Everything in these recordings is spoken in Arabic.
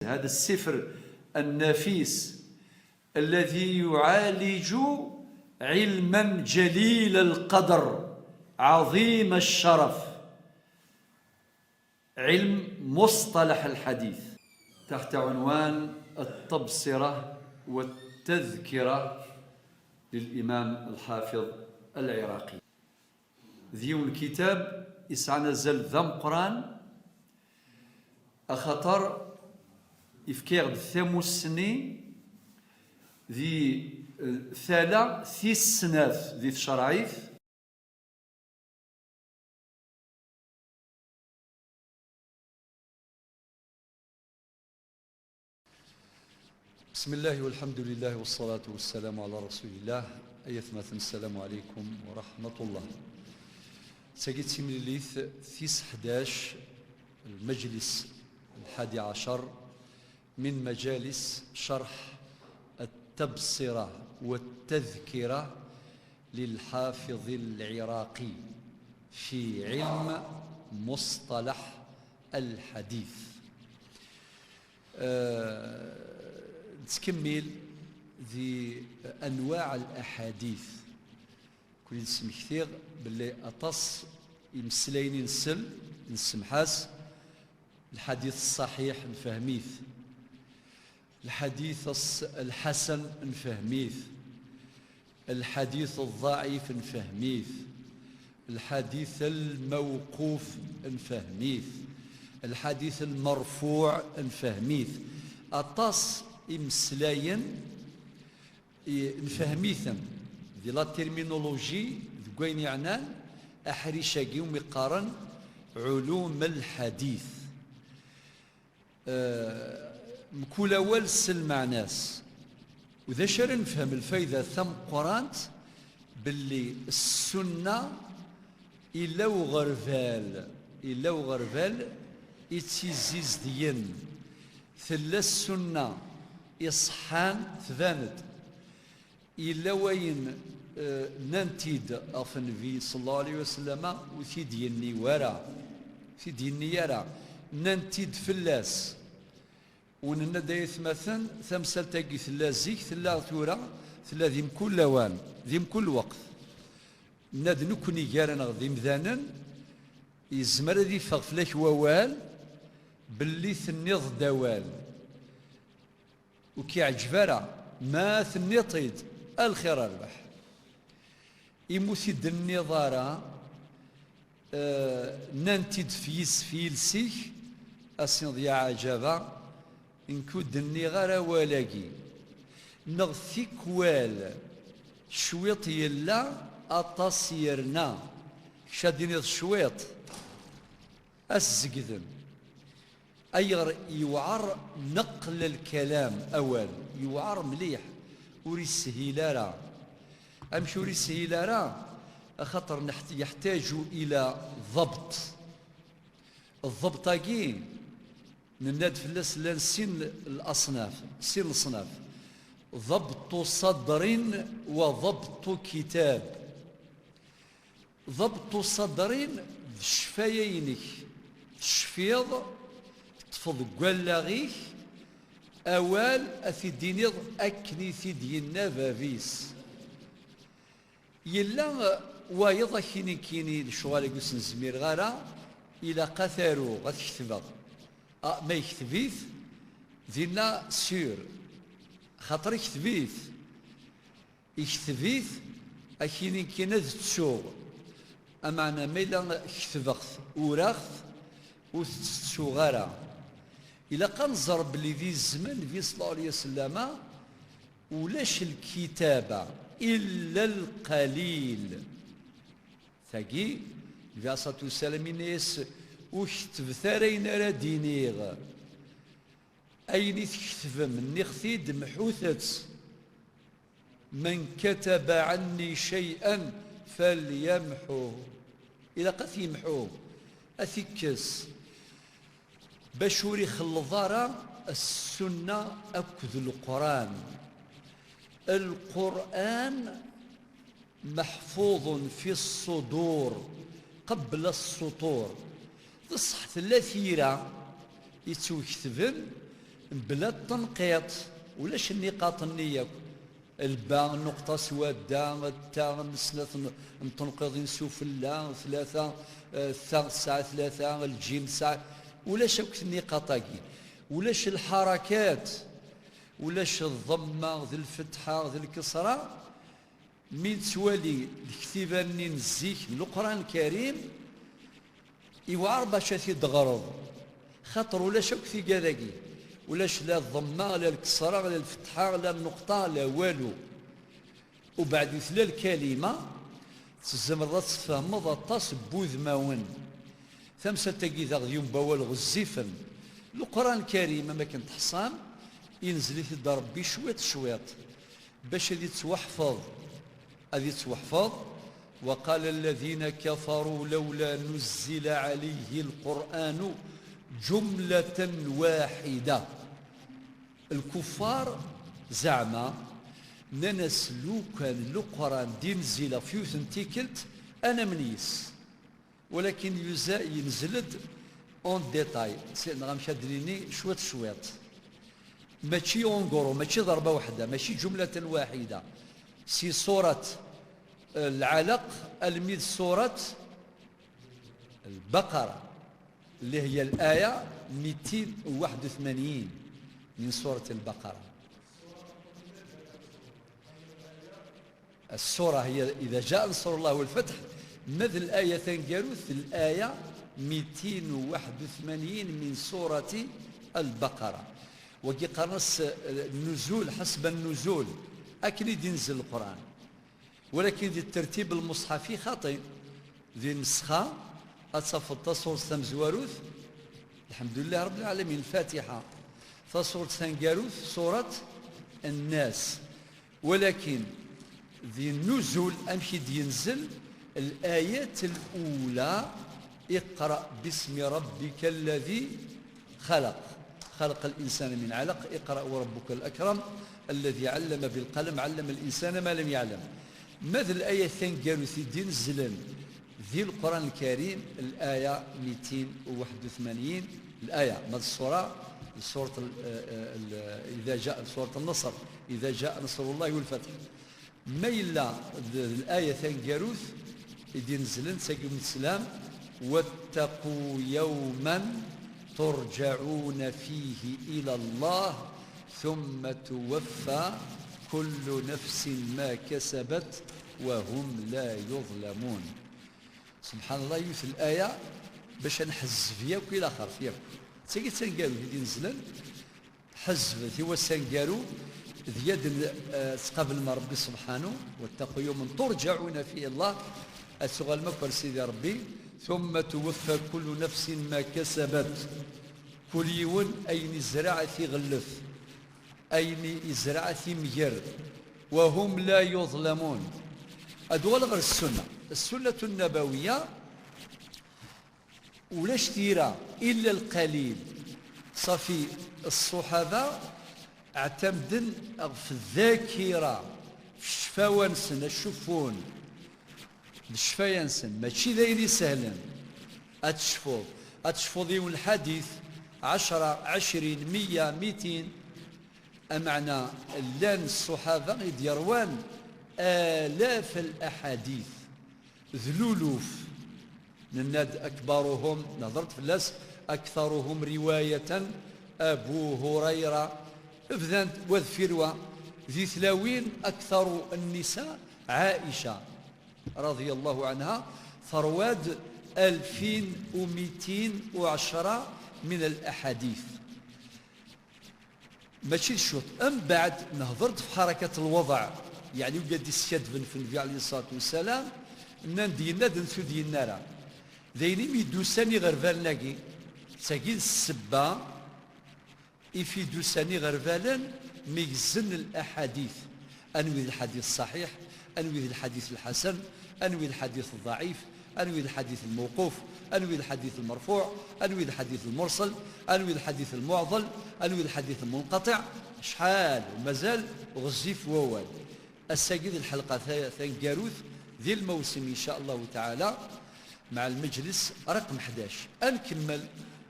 هذا السفر النفيس الذي يعالج علما جليل القدر عظيم الشرف، علم مصطلح الحديث، تحت عنوان التبصرة والتذكرة للإمام الحافظ العراقي. ذيو الكتاب إسعنا زل ذم قرآن أخطر إفكار ثموسني ذي ثالة ثيس سناث ذي شرعيث بسم الله والحمد لله والصلاة والسلام على رسول الله. أيثمة السلام عليكم ورحمة الله. ساقيت سيمليث ثيس 11 المجلس 11 من مجالس شرح التبصرة والتذكرة للحافظ العراقي في علم مصطلح الحديث. تكمل ذي أنواع الأحاديث كل اسم كثير باللي أطس يمسلين نسمحاس الحديث الصحيح نفهميث، الحديث الحسن نفهميث، الحديث الضعيف نفهميث، الحديث الموقوف نفهميث، الحديث المرفوع نفهميث. أطاس إمسلاين نفهميثم دي لا تيرمينولوجي ذكوين يعنان أحريشاقي ومقارن علوم الحديث. مكول أول سلمع ناس وذا شر نفهم الفايدة ثم قرانت باللي السنة إلا وغرفال إتيزيز ديين ثلا السنة إصحان ثباند إلا وين ننتيد أفنبي صلى الله عليه وسلم وثيديني يرى ننتيد فلاس ونندا يثمثن ثمسل تاقي ثلا زيك ثلا ثورة ثلا ذيم كل لوان ذيم كل وقت ناد نكوني جارنا ذيم ذانا يزمر ذي فغفلك ووال باللي ثنيض دوال وكي عجبارة ما ثنيطيد الخير الربح يموثيد النظارة ننتيد فيس فيلسيك أسين ضياع عجبا نكود النغارة ولاقي نغثيك وال شويط يلا أطاسيرنا شادين الشويط الزقذن أير يوعر نقل الكلام أول يوعر مليح وريسهيلارا أمشي وريسهيلارا خطر يحتاج إلى ضبط. الضبط أجي نناد فلاس لنسين الأصناف سين الصناف ضبط صدر وضبط كتاب. ضبط صدر شفايينك شفيض تفض قلاغيك أوال أثيدينيض أكني ثيدينا فافيس يلا وايضا كيني الشغال يقول زمير غارة إلى قثارو غتكتبه ما يكتبيث ذينا سير خاطر يكتبيث أكيني كينا تسوغ أمعنا ميلا كتبغث وراخث وتسوغارا إلا قنزر بلي ذي الزمن في صلى الله عليه وسلم ولاش الكتابة إلا القليل ثقي في صلى الله عليه وسلم يس وكتب ثارين راه دينيغ أين تكتب مني خثيد محوثت من كتب عني شيئا فليمحو إلا قث يمحوه أثكس بشوري خلظارة السنة أكد القرآن محفوظ في الصدور قبل السطور تصح ثلاثيرة يتوكتبن بلا التنقيط ولاش النقاط النية الباء نقطة سوادة التاء ثلاث متنقضين سفلى ثلاثة الثاء ساعة ثلاثة الجيم ساعة ولاش النقاطاكي ولاش الحركات ولاش الضمة ذي الفتحة ذي الكسرة من توالي الكتيبة نزيك القرآن الكريم يوعر باش تغرض خاطر ولاش في كذاكي ولاش لا الضمة لا الكسرة لا الفتحة لا النقطة لا والو وبعد يثلى الكلمة تزمر تفهم ضطاس بوذ ماون ثمسة تقيذا يوم بوال غزيفا القرآن الكريم ما كنت حصان ينزل في ربي شويط شويط باش هذه توحفظ هذه توحفظ وقال الذين كفروا لولا نزل عليه القرآن جملة واحدة الكفار زعما ننسلو كان القرآن دينزل في تيكلت أنا منيس ولكن ينزلد اون ديتاي غنمشي دريني شويط شويط ماشي اونغورو ماشي ضربة واحدة ماشي جملة واحدة سي سورة العلق الميد سورة البقرة اللي هي الآية 281 من سورة البقرة السورة هي إذا جاء نصر الله والفتح مثل الآية ثنجاروث الآية 281 من سورة البقرة وكي قرنس النزول حسب النزول أكيد ينزل القرآن ولكن ذي الترتيب المصحفي خاطئ ذي النسخة أتصفط سورة ثمزواروث الحمد لله رب العالمين الفاتحة فسورة ثنجاروث سورة الناس ولكن ذي النزول أمشي ينزل الآيات الأولى اقرأ باسم ربك الذي خلق الإنسان من علق اقرأ وربك الأكرم الذي علم بالقلم علم الإنسان ما لم يعلم مثل الآية ثنجاروث ينزل ذي القرآن الكريم الآية 281 الآية من السورة سورة إذا جاء سورة النصر إذا جاء نصر الله والفتح ما إلا الآية ثنجاروث ينزلن سيقوم السلام واتقوا يوما ترجعون فيه إلى الله ثم توفى كل نفس ما كسبت وهم لا يظلمون سبحان الله يوث الآية باش نحز فيها وكي الآخر فيها تسيقي تنقالوا في نزلا حزب هو سنقالوا ذياد تقابل مع ربي سبحانه واتقوا يوما ترجعون فيه الله السؤال مكبر سيدي ربي ثم توفى كل نفس ما كسبت كل يوم أين زرع في غلف أين يزرع في مجر وهم لا يظلمون أدول غير السنة النبوية ولا اشتيرا إلا القليل صافي الصحابة اعتمدن في الذاكرة في الشفاوة نسن الشفون الشفايا نسن ماشي ذايني سهلا أتشفو ديون الحديث 10 20 100 200 أمعنى لان الصحابة يديروان آلاف الأحاديث ذلولوف نناد أكبرهم نظرت في الناس أكثرهم رواية أبو هريرة افذنت وذفروا ذي ثلاوين أكثر النساء عائشة رضي الله عنها فرواد 2210 من الأحاديث ماشي الشوط أم بعد نهضرت في حركة الوضع يعني وقد السيد في النبي عليه الصلاة والسلام ندينا دنسو دينا ذيني ميدوساني غرفالناكي تاكي السبا إفي دوساني غرفالا ميزن الأحاديث أنوي الحديث الصحيح أنوي الحديث الحسن أنوي الحديث الضعيف أنوي الحديث الموقوف أنوي الحديث المرفوع أنوي الحديث المرسل أنوي الحديث المعضل أنوي الحديث المنقطع شحال ومازال غزيف ووال الساقيد الحلقة ثنقاروث ذي الموسم إن شاء الله تعالى مع المجلس رقم 11 نكمل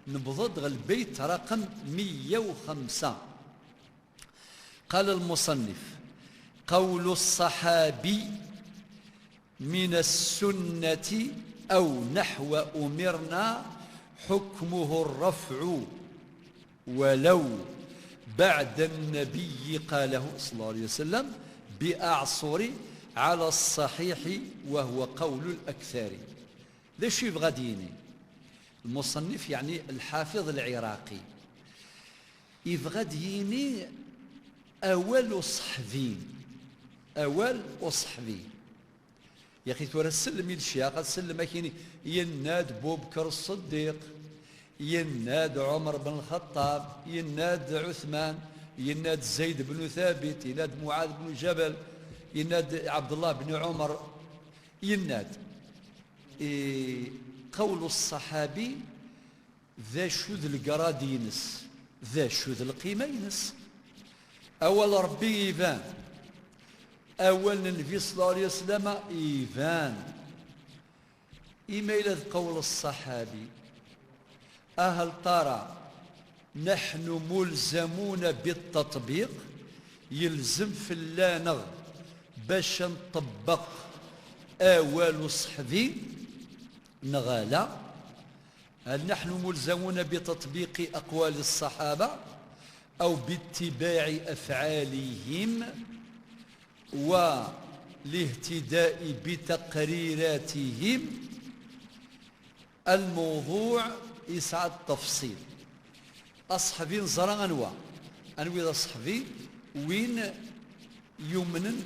نبضض البيت رقم 105. قال المصنف: قول الصحابي من السنة أو نحو أمرنا حكمه الرفع ولو بعد النبي قاله صلى الله عليه وسلم بأعصر على الصحيح وهو قول الأكثر. ذا شو يبغى ديني المصنف يعني الحافظ العراقي يبغى ديني أول صحفي يا أخي تورا السلم يلشيا قد سلم كيني يناد بو بكر الصديق، يناد عمر بن الخطاب، يناد عثمان، يناد زيد بن ثابت، يناد معاذ بن جبل، يناد عبد الله بن عمر، يناد قول الصحابي ذا شذ القراد ينس، ذا شذ القيمة ينس. أول ربي إيفان، أول النبي صلى الله عليه وسلم إيفان. إما إلى قول الصحابي أهل ترى نحن ملزمون بالتطبيق، يلزم في اللانغ باش نطبق أول صحبي نغالا. هل نحن ملزمون بتطبيق أقوال الصحابة أو باتباع أفعالهم والاهتداء بتقريراتهم؟ الموضوع يسعى التفصيل. أصحابي نزرع أنواع الأصحابي وين يمن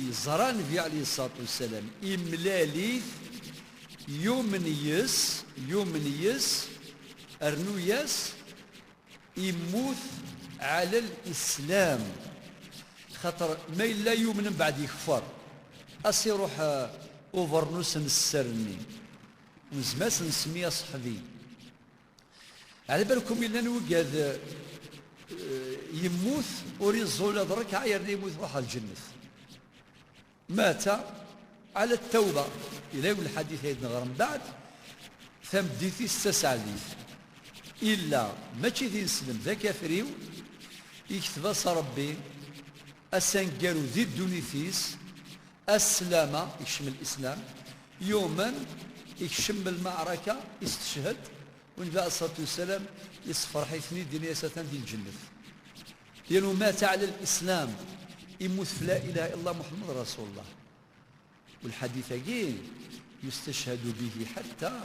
يزرع النبي عليه الصلاة والسلام إملالي يومنيس أرنوياس يموت على الإسلام، خاطر ما لا يؤمن بعد يكفر أسي يروح أوفرنوس نسرني ونزماس نسميه صحبي. على بالكم إلا نوقد يموت وريزول درك عاير يموت روح الجنة، مات على التوبة. إلى الحديث هيد نغرم بعد ثم ديتي استسعليث إلا ما تشي نسلم ذا كافريو يكتب ربي أسنقرو ذي الدونيثيس السلامة يكشم الإسلام يوما يكشم المعركة يستشهد والنبي عليه الصلاة والسلام يصفر حيثني دنيا ستان دي الجنة لأنه مات على الإسلام يموت في لا إله إلا الله محمد رسول الله. والحديث أجين يستشهد به حتى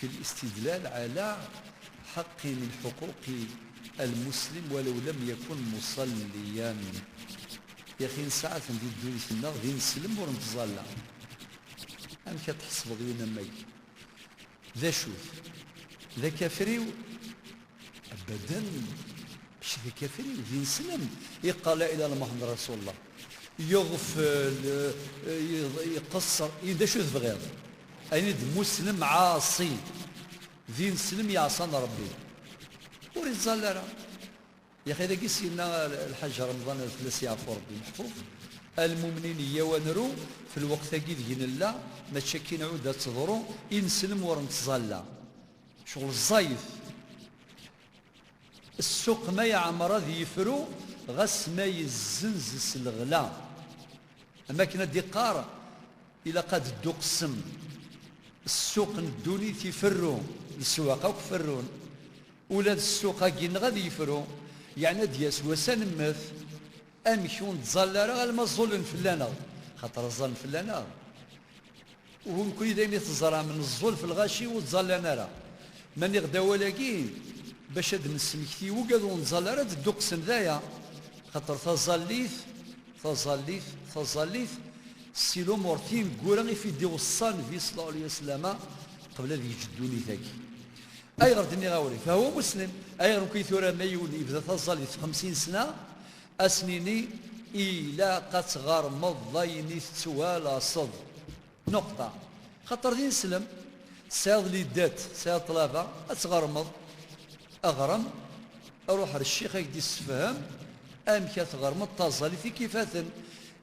في الاستدلال على حق من حقوق المسلم ولو لم يكن مصليا. يا أخي ساعات ندير الدنيا في النار غير نسلم ونتظلع أنا كتحسب غير مي ذا شوف ذا كافريو أبدا مش ذا كافريو ذي نسلم يقال لا إله إلا محمد رسول الله يغفل يقصر إذا شو تبغيض أين مسلم عاصي ذي نسلم يعصان ربي وريد زالرا. يا أخي إذا قسينا الحج رمضان الفلس يعفو ربي محفوظ المؤمنين يوانرو في الوقت أكيد هنا الله ما تشكين عودة تظهروا ينسلم ورنتظلا شغل الزايف السوق ما يعمر ذي يفرو غس ما يزنزس الغلا. أما كنا ديقار إلى قد الدقسم السوق الدوني تيفرو السواق وكفرون ولاد السوق كين غادي يفرو يعني دياس وسان مث أمشون تظلر غير ما الظلم فلانا خاطر الظلم فلانا وممكن إذا يتزرع من الظل في الغاشي وتظلنا راه من يغدا ولاكين باش هاد نسمكتي وقادو نظلر هاد الدقسم ذايا خاطر تظليث سيلو مورتين كورا في دي وصان في صلى الله عليه وسلم قبل أن يجدوني ذاك أي غردني غاوري فهو مسلم أي غير كيثورا ما يولي يبدا تظليث 50 سنة أسنيني إلى قتغر مضيني توالا صد نقطة خاطر دين سلم ساض لي دات ساض طلابة أتغرمض أغرم أروح للشيخ يدي السفهام أم كتغرمض تظلي في كيفاثن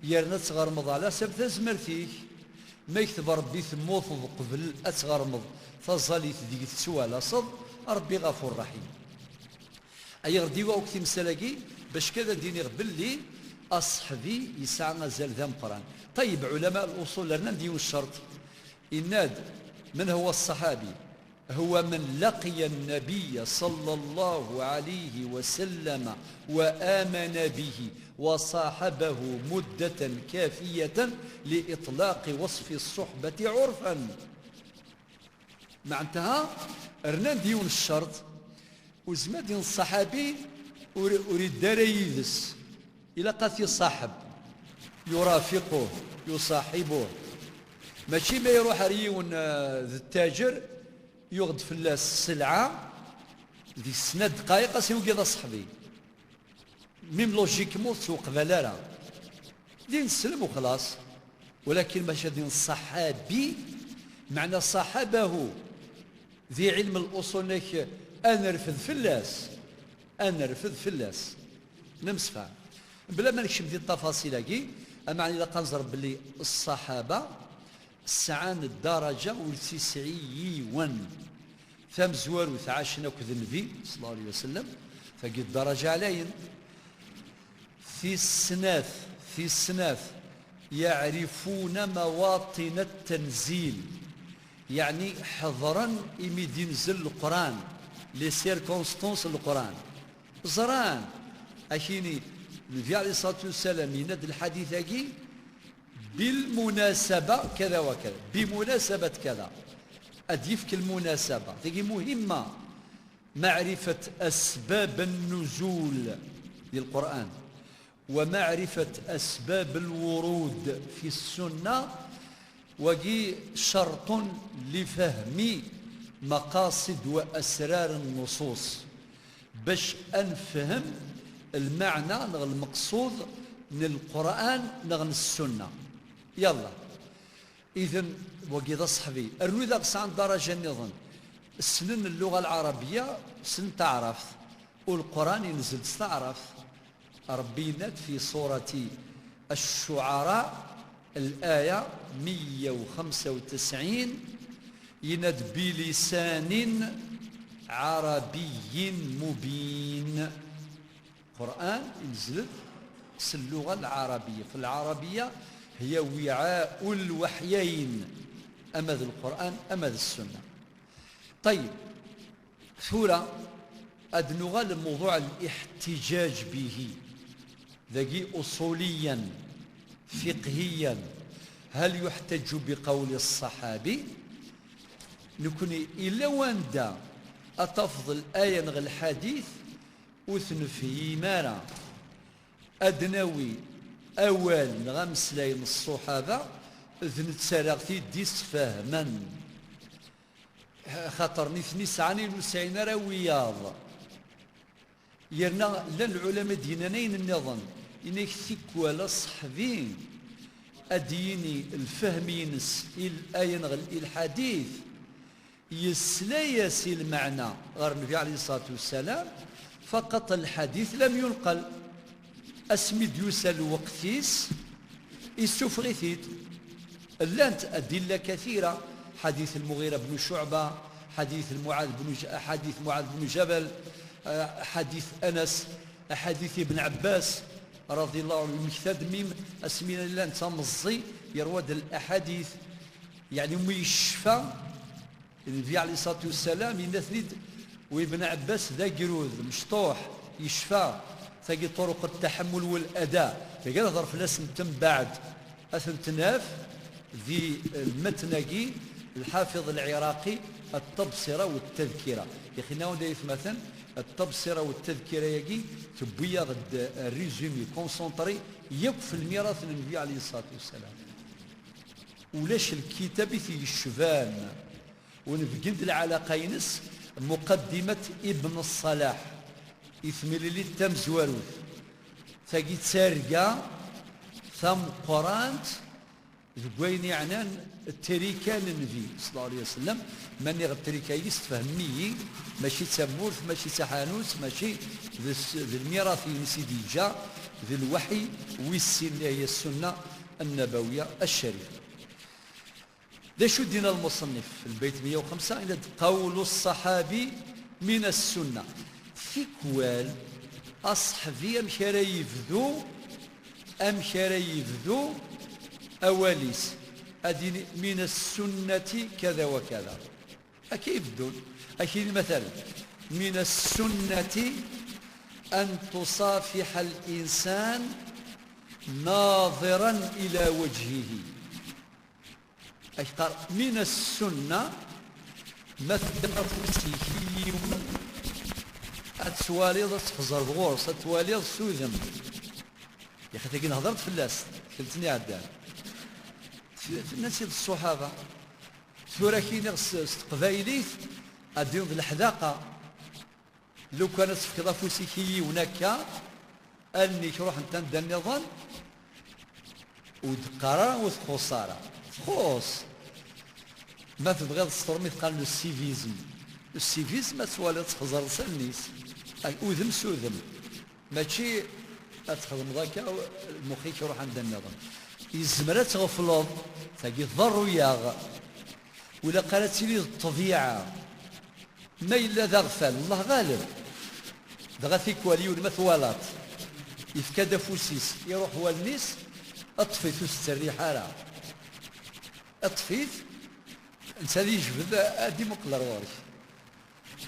يرنا تغرمض على سبت زمرتيك ما يكتب ربي ثموث قبل أتغرمض تظلي ديك تسوالا صد ربي غفور رحيم. أي غدي وقت مسلاكي باش كذا ديني باللي أصحبي يسعى مازال ذا مقران. طيب علماء الأصول لنا نديو الشرط إناد من هو الصحابي؟ هو من لقي النبي صلى الله عليه وسلم وآمن به وصاحبه مدة كافية لإطلاق وصف الصحبة عرفا. معناتها رنا نديو الشرط وزمادين الصحابي أريد داريدس إلى قاتي صاحب يرافقه يصاحبه، ماشي ما يروح ريون ذي التاجر يغد في السلعة ذي السنة دقائق سيوقظ صحبي ميم لوجيكمون سوق فالارا دين السلم وخلاص. ولكن ماشي دين الصحابي معنى صاحبه ذي علم الأصول نك أنرفذ فلاس أنرفذ فلاس نمسفع بلا ما نكشف دي التفاصيل هاكي. أما إذا قنزر بلي الصحابة سعان الدرجة والتسعيون ثم زوار وثعاشنا كذ النبي صلى الله عليه وسلم فقد الدرجة عليهم في السناث يعرفون مواطن التنزيل، يعني حضرا إمي ينزل القرآن لي سيركونستونس القرآن زران أكيني النبي عليه الصلاة والسلام يناد الحديث هاكي بالمناسبة كذا وكذا بمناسبة كذا أديفك المناسبة تجي مهمة معرفة أسباب النزول للقرآن ومعرفة أسباب الورود في السنة وجي شرط لفهم مقاصد وأسرار النصوص باش أنفهم المعنى المقصود من القرآن من السنة. يلا إذن وقيد صحبي أرنو ذاك عن درجة نظن سنن اللغة العربية سن تعرف والقرآن ينزل تعرف. ربي ناد في سورة الشعراء الآية 195 يناد بلسان عربي مبين. القرآن ينزل في اللغة العربية، في العربية هي وعاء الوحيين أما ذا القرآن أما ذا السنة. طيب ثورة أدنغى لموضوع الاحتجاج به ذاكي أصوليا فقهيا هل يحتج بقول الصحابي؟ نكون إلا واندا أتفضل آية نغ الحديث وثن في مارا أدنوي أول نغمس لين الصحابة ذن تسارغتي ديس فهما خاطر نثني سعني وسعين روياض يرنا لن العلماء دينانين النظام إنك ثكوى صحبين أديني الفهمين الآية الحديث يسليسي المعنى غير النبي عليه الصلاة والسلام فقط الحديث لم ينقل أسمد يسال وقتيس يستفغثيت لانت أدلة كثيرة حديث المغيرة بن شعبة حديث معاذ بن جبل حديث أنس حديث ابن عباس رضي الله عنه المكتاد ميم أسمينا الله نتمزي يرواد الأحاديث يعني ميشفى النبي عليه الصلاة والسلام ينثنيد وابن عباس ذا قروذ مشطوح يشفى ثقي طرق التحمل والأداء فقال ظرف الاسم تم بعد أثنتناف ذي المتنقي الحافظ العراقي التبصرة والتذكرة يخينا ودايف مثلا التبصرة والتذكرة يجي تبويا غد الريزومي كونسونطري يكفي الميراث للنبي عليه الصلاة والسلام ولاش الكتاب في الشفان ونفقد العلاقة ينس مقدمة ابن الصلاح يثمل لي التمزوروث ثقي تسارقا ثم قرانت ذوين يعني التريكة للنبي صلى الله عليه وسلم من يغب التريكة يستفهمني ماشي تسمورث ماشي تحانوس ماشي ذي الميراث سيدي جاء ذي الوحي والسنة هي السنة النبوية الشريفة. ده شو دينا المصنف في البيت 105 إلى قول الصحابي من السنة ثقوال أصحفي أم كرا يفذو أم كرا يفذو أواليس أديني من السنة كذا وكذا أكيد دون أكيد مثلا من السنة أن تصافح الإنسان ناظرا إلى وجهه أشتر من السنة مثل فسيكي أتواليض تفزر غورس أتواليض سوذم يا أخي تاكي نهضرت في اللاس كلتني عدان نسيت الصحابة ثورة كي نغس قبايليت أديهم بالحذاقة لو كانت في كذا فسيكي ونكا أني تروح أنت ندى النظام ودقارة وخسارة خوص ما تبغي تسطر مثل السيفيزم السيفيزم ما توالي تخزر سنيس الأذم سوذم ماشي تخدم ذاك المخيك يروح عند النظام يزمر تغفلض تاقي ضر ياغ ولا قالت لي الطبيعة ما إلا ذا غفال الله غالب دغا ثيكوالي ولا مثوالات يفكاد فوسيس يروح والنيس اطفيت الريحة راه اطفيت نسالي يجبد ادي مقلر وارش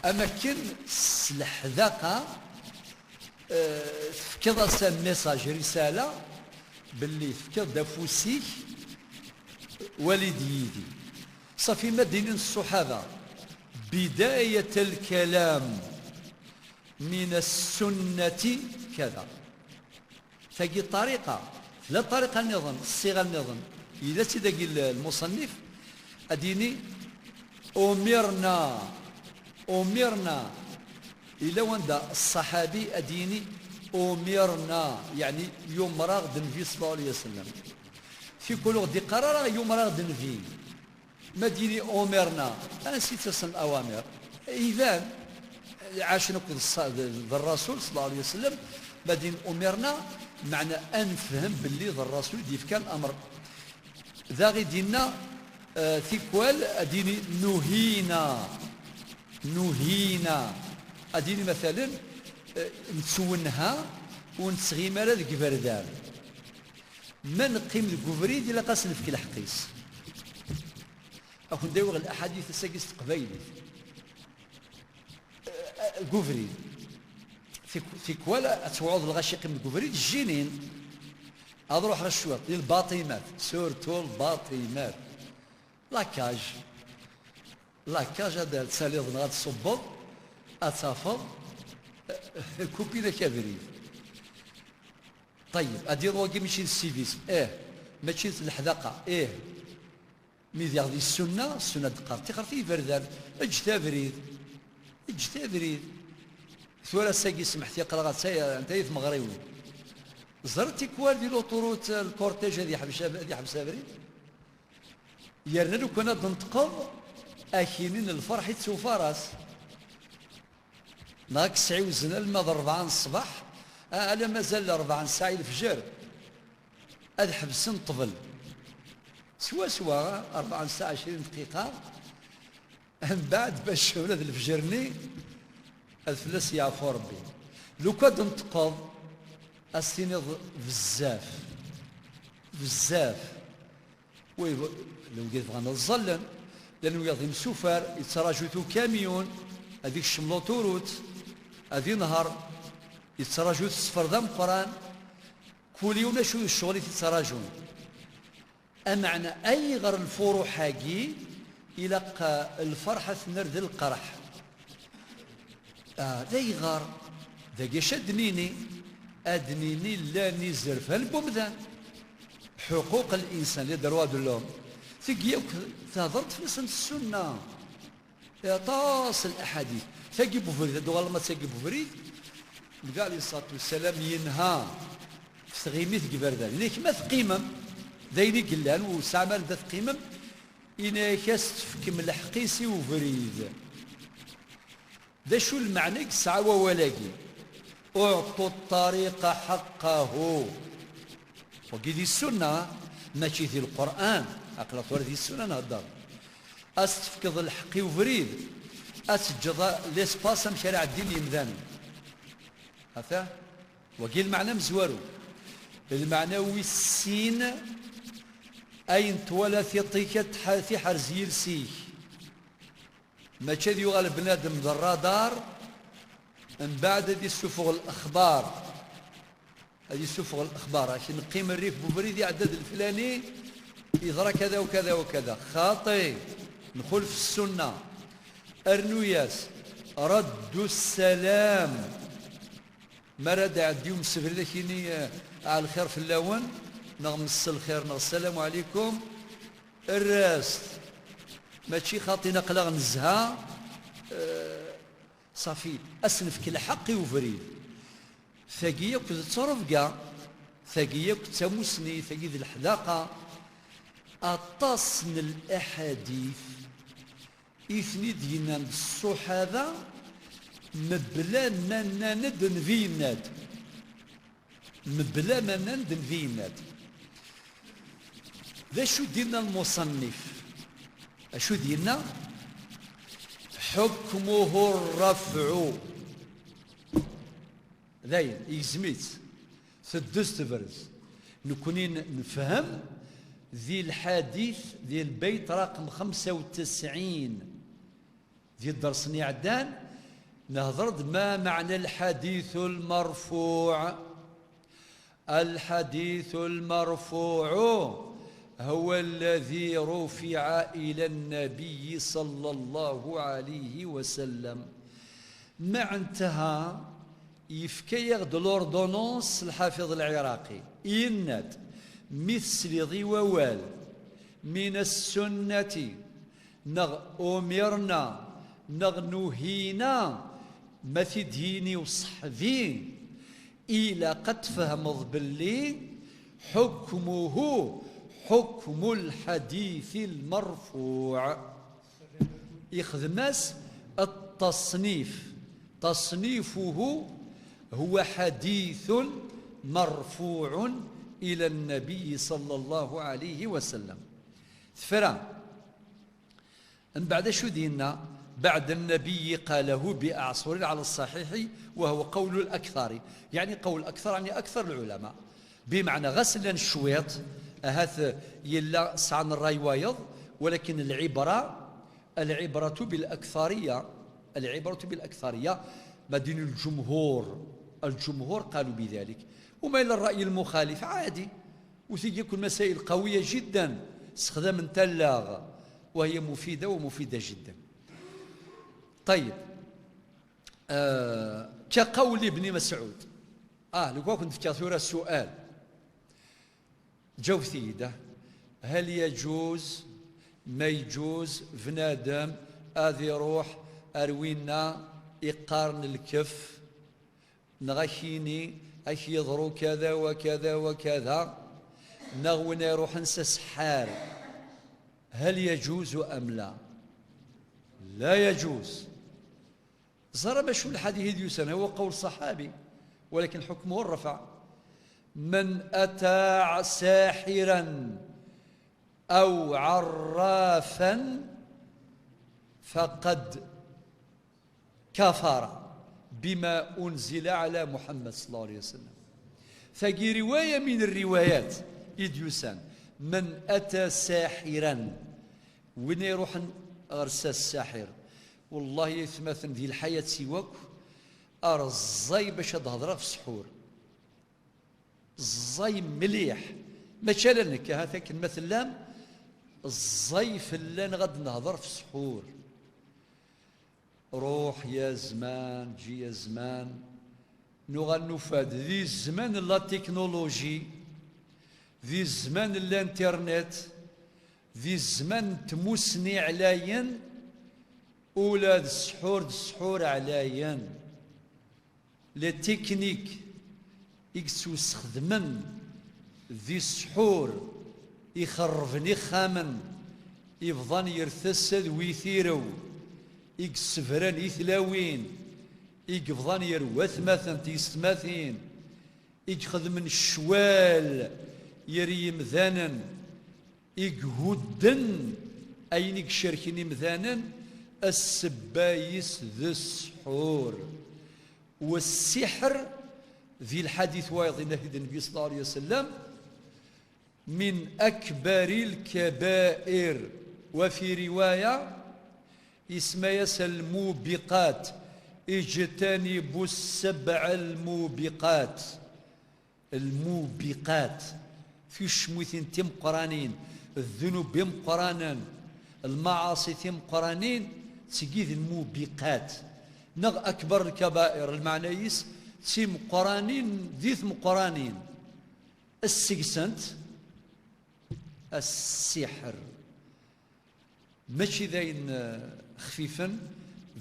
اما كن الحذاقه فكذا سام ميساج رساله باللي فكذا فوسيك والديدي صافي مدينة الصحابه بدايه الكلام من السنه كذا تجي طريقه لا طريقه النظام الصيغه النظام اذا تدقي المصنف أديني أمرنا إلى وندا الصحابي أديني أمرنا يعني يوم راغ دنفي صلى الله عليه وسلم في كل غدي قرار يوم راغ دنفي ما ديني أمرنا أنا نسيت اسم الأوامر إذا عاش نقول الرسول صلى الله عليه وسلم ما دين أمرنا معنى أنفهم باللي الرسول ديف كان أمر ذا غي دينا ثيكوال أديني نهينا أديني مثلا نتسونها ونتسغي مالا ذيك بردان ما نقيم الكفريد إلا قاسن في الحقيس أكون داوغ الأحاديث الساقس قبايلي الكفريد ثيكوال أتوعض الغاشق من الكفريد الجنين أضروح رشوات للباطيمات سورتو الباطيمات لاكاج هذا تساليض غاد تصبض أتافض كوبينا كبريد طيب أدي روكي ماشي السيفيزم ماشي الحذاقة ميدي غادي السنة دقارتي خرتي فردان اجتبريد ثورة ساقي سمحتي قراغات سايا انت مغريون زرتي كوال ديالو طروت الكورتيج هذه حبس بريد يرنا لو كنا ننتقض اكينين الفرح تسوف راس ناك سعي وزنا الماضي 4 الصباح على مازال 4 ساعة الفجر هذا حبس طفل سوا 4 ساعة 20 دقيقة من بعد باش ولاد الفجرني الفلس يعفو ربي لو كان ننتقض السنيض بزاف لو قلت بغانا نظلم لانه يضي مسوفر يتراجوتو كاميون هذيك الشملوطوروت هذي نهار يتراجوت السفر ذا مقران كل يوم شو الشغل يتراجون أمعنى أي غير الفروح حاجي إلى الفرحة نرد القرح ذا يغار ذا يشدنيني أدنيني لا نزر فالبمذان حقوق الإنسان اللي دروا دلهم ثقيوك تهضرت في اسم السنة يا طاس الأحاديث ثقي بفريد دوغال ما ثقي بفريد قال عليه الصلاة والسلام ينهى في تغيميث قبردان ليك ما ثقيمم ذيني قلان وسعمال ذا ثقيمم إنا كاستفك من الحقيسي وفريد ذا شو المعنى سعوى ولاقي أعطوا الطريق حقه وقيدي السنة ماشي في القرآن أقرأ ذي السنة نهضر أستفقد الحق وفريد أسجد ليسباس شارع الدين يمذان هذا وقيل المعنى مزوارو المعنى والسين أين تولى في حرزيل سيك ما كذي يغال بنادم ذا الرادار من بعد هذه السفغ الأخبار هذه السفغ الأخبار عشان نقيم الريف ببريدي عدد الفلاني يضرى كذا وكذا وكذا خاطئ نقول في السنة أرنوياس رد السلام مرد عديهم سفر لكني على الخير في اللون نغمس الخير نغ السلام عليكم الراس ماشي خاطي نقلغ نزها صافي أسنف كل حقي وفريد ثقية كنت تصرف كاع ثقية كنت تموسني ثقي ذي الحداقة أتصن الأحاديث إثني دينا الصحابة مبلا ما ندن في الناد مبلا ما ندن في الناد ذا شو دينا المصنف شو دينا حكمه الرفع ذاين يزميت سدست برز نكونين نفهم ذي الحديث ذي البيت رقم 95 ذي الدرسني عدان نهضر ما معنى الحديث المرفوع الحديث المرفوع هو الذي رفع إلى النبي صلى الله عليه وسلم مع انتهى يفكي يغد الأردونونس الحافظ العراقي إنت مثل ذي ووال من السنة نغ أمرنا نغ نهينا مثل ديني وصحبي إلى قد فهم باللي حكمه حكم الحديث المرفوع يخدمس التصنيف تصنيفه هو حديث مرفوع إلى النبي صلى الله عليه وسلم ثفرا من بعد شو دينا بعد النبي قاله بأعصر على الصحيح وهو قول الأكثر يعني قول الأكثر يعني أكثر العلماء بمعنى غسل الشويط هذا يلا صعن الراي وايض ولكن العبرة بالأكثرية العبرة بالأكثرية ما دين الجمهور قالوا بذلك وما إلى الرأي المخالف عادي وتيجي يكون مسائل قوية جدا استخدام تلاغ وهي مفيدة ومفيدة جدا طيب كقول ابن مسعود لو كنت في كثير السؤال جاوب ثيده هل يجوز ما يجوز بنادم هذه روح أروينا يقارن الكف نغشيني اش يضرو كذا وكذا وكذا نغونا يروح نسى سحار هل يجوز أم لا؟ لا يجوز زرب شو الحديث يسنى هو قول صحابي ولكن حكمه الرفع من أتى ساحرا أو عرافا فقد كفر بما أنزل على محمد صلى الله عليه وسلم فقي رواية من الروايات إديوسان من أتى ساحرا وين يروح غرس الساحر والله يثمثن ذي الحياة سواك أرزاي باش تهضر في السحور الزاي مليح مثلا لك هذا كلمة لام الزاي فلان غد نهضر في السحور روح يا زمان جي يا زمان نغنو فاد ذي الزمان لا تكنولوجي ذي الزمان الانترنت ذي الزمان تموسني علاين أولاد السحور علاين لي تكنيك يكسو يستخدمن ذي السحور يخرفني خامن يفضل يرثسد ويثيرو يكسفران يثلاوين يقفضان يروث مثلا تيستماثين يخدم الشوال يري مذانا يقهدن أين يشاركني مذانا السبايس ذي السحور. والسحر ذي الحديث وايض النبي صلى الله عليه وسلم من أكبر الكبائر. وفي رواية اسمها الموبقات، اجتنبوا السبع الموبقات. الموبقات في شموثين تم قرانين، الذنوب يم قرانا، المعاصي تم قرانين، تسقيذ الموبقات نغ أكبر الكبائر. المعنى يس تم قرانين ذيث مقرانين. السكسنت السحر ماشي ذين خفيفا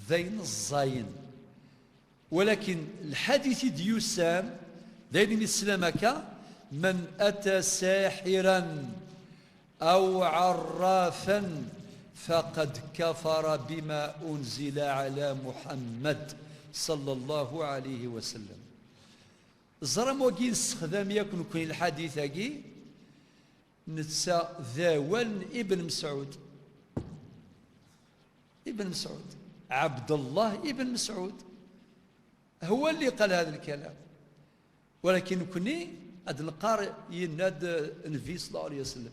ذين الزاين، ولكن الحديث ديوسان ذين السلامك من أتى ساحرا أو عرافا فقد كفر بما أنزل على محمد صلى الله عليه وسلم. الزرم وكين استخدام يكون كين الحديث أجي نتسا ذاول ابن مسعود. ابن مسعود عبد الله ابن مسعود هو اللي قال هذا الكلام، ولكن كني هذا القارئ يناد النبي صلى الله عليه وسلم.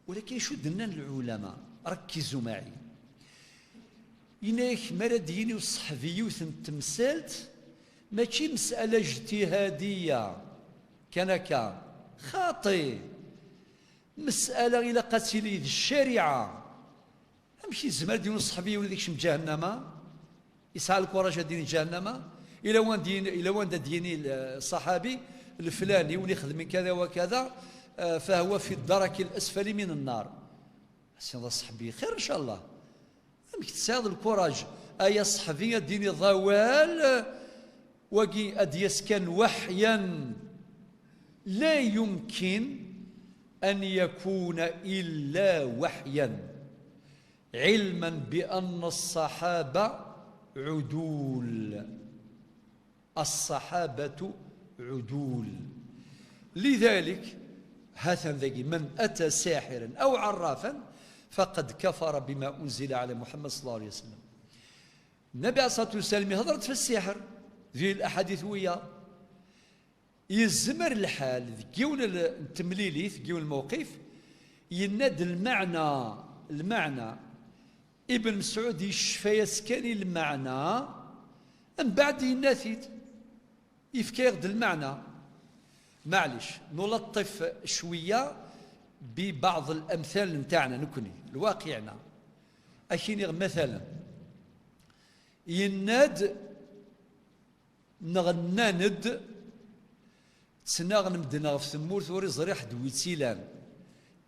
ولكن شو دنا العلماء ركزوا معي، إنك مرديني والصحفي تمثلت ماشي مسألة اجتهادية كان خاطئ، مسألة إلى قتل الشريعة. امشي الزمان ديال الصحفي ولا ديكش من جهنم يسعى الكراج ديال جهنم. الى وين ديني الصحابي الفلاني واللي يخدم من كذا وكذا فهو في الدرك الاسفل من النار. سي الصحفي خير ان شاء الله، امشي تساعد الكراج ايا الصحفيه ديني ضوال وكي اديسكن وحيا لا يمكن ان يكون الا وحيا، علما بأن الصحابة عدول. الصحابة عدول. لذلك هذا من أتى ساحرا أو عرافا فقد كفر بما أنزل على محمد صلى الله عليه وسلم. النبي عليه الصلاة والسلام هضرت في السحر في الأحاديث ويا يزمر الحال ذكيون التمليلي ذكيون الموقف يناد المعنى ابن مسعود يشفى يسكني المعنى من بعد يناثيد يفكي يغد المعنى. معلش نلطف شويه ببعض الامثال نتاعنا نكوني الواقعنا. اكيني مثلا يناد نغناند تسناغ نمدنا في ثمور ثوري زريح دويتيلان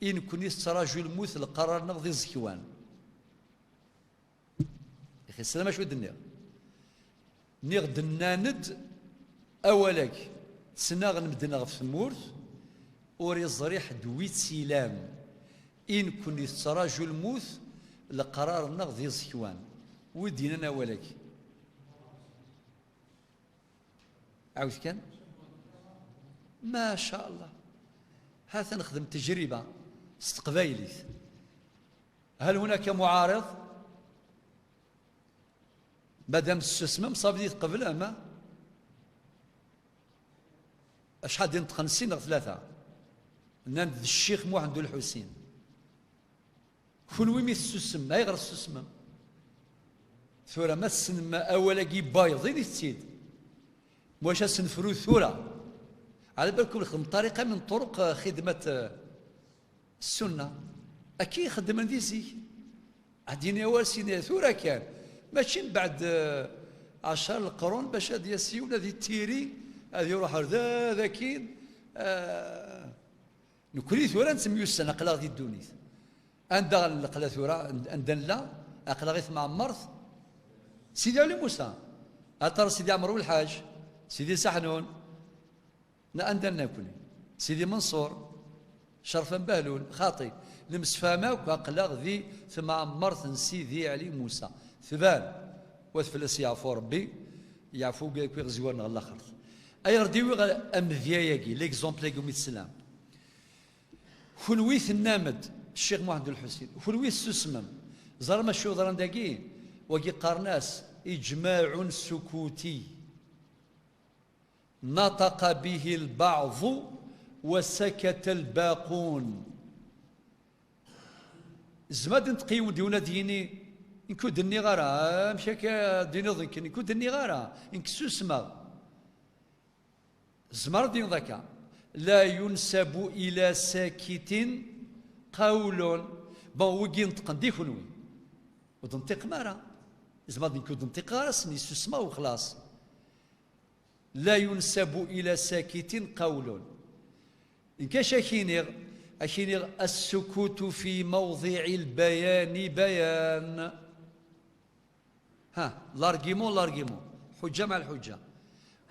إن كوني تراجل الموت القرار نغضي زكوان. يا أخي السلام شو الدنيا نغد الناند أولك تسناغ نمدنا في ثمور وري زريح دويتيلان إن كوني تراجل الموت القرار نغضي زكوان. ودينا أولك عاود كان ما شاء الله. هذا نخدم تجربة استقبايليث. هل هناك معارض؟ مادام السسمم صابديت قبل أما أشحال دين تخنسين غ ثلاثة ناند الشيخ محمد الحسين كل ويمي السسم ما يغرس السسمم ثورة ما السنما أولا كي بايضين السيد واش سنفرو ثورة على بالكم نخدم طريقة من طرق خدمة السنة. أكيد خدم ندي زيك عديني أول سنة ثورة كان ماشي من بعد 10 القرون باش هاد ياسي ولا ذي التيري هذه يروح ذاكين نكوني ثورة نسميو السنة قلا ذي الدونيث عندها القلا ثورة عندنا لا أقلا غيث مع مرض سيدي علي موسى أطر سيدي عمرو الحاج سيدي سحنون عندنا كوني سيدي منصور شرفا بهلول خاطي المسفامة وقلاغ ذي ثم عمرت سيدي علي موسى ثبان وثفلس يعفو ربي يعفو كي غزوان الاخر اي رديوي امذياياكي ليكزومبل يقوم السلام خلويث النامد الشيخ محمد الحسين خلويث السسمم زرما شو ضران داكي وقي قرناس إجماع سكوتي نطق به البعض وسكت الباقون. زماد نتقيو ديونا ديني إنكو دني غارة مشاكا ديني ضنك إنكو دني غارة إنكسو سما زمار دين ذاك لا ينسب إلى ساكت قول بوغي نطق ديفنوي ودنطق مارا زماد نكو دنطق غارة سني سما وخلاص. لا ينسب إلى ساكت قول إن كاش أشينيغ السكوت في موضع البيان بيان. ها لارجيمون حجة مع الحجة.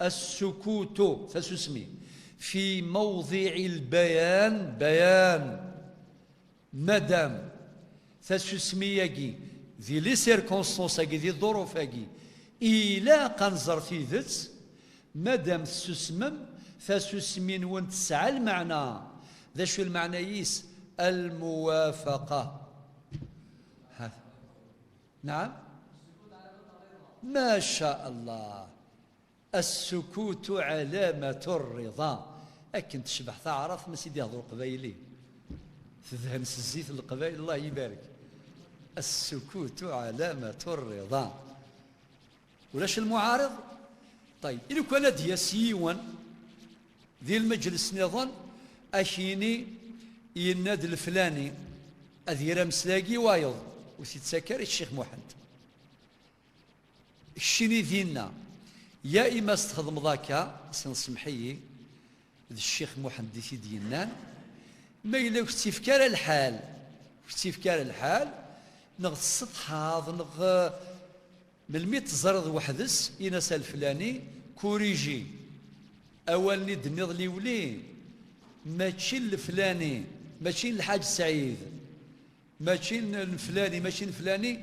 السكوت فسسمي في موضع البيان بيان مادام فسسمي يجي ذي لي سيركونستونس ذي الظروف إلى قنزر في ذات مادام تسمم فسسمين وانت تسعى المعنى. ذا شو المعنى يس الموافقة. نعم ما شاء الله. السكوت علامة الرضا. أكن تشبح تعرف ما سيدي يهضروا قبايلي تذهن الزيت القبائل الله يبارك. السكوت علامة الرضا. ولاش المعارض؟ طيب إذا كان ديا سيوان ذي المجلس نظن أشيني يناد الفلاني أذير مسلاقي وايض وسيتسكر الشيخ محمد الشيني ذينا يا إما استخدم ذاك سنسمحي الشيخ محمد في دينان ما إلا استفكار الحال استفكار الحال نغ السطح هذا نغ من الميت زرد وحدس إنسى الفلاني كوريجي أول ند نضلي ولي ماشي الفلاني ماشي الحاج سعيد ماشي الفلاني ماشي الفلاني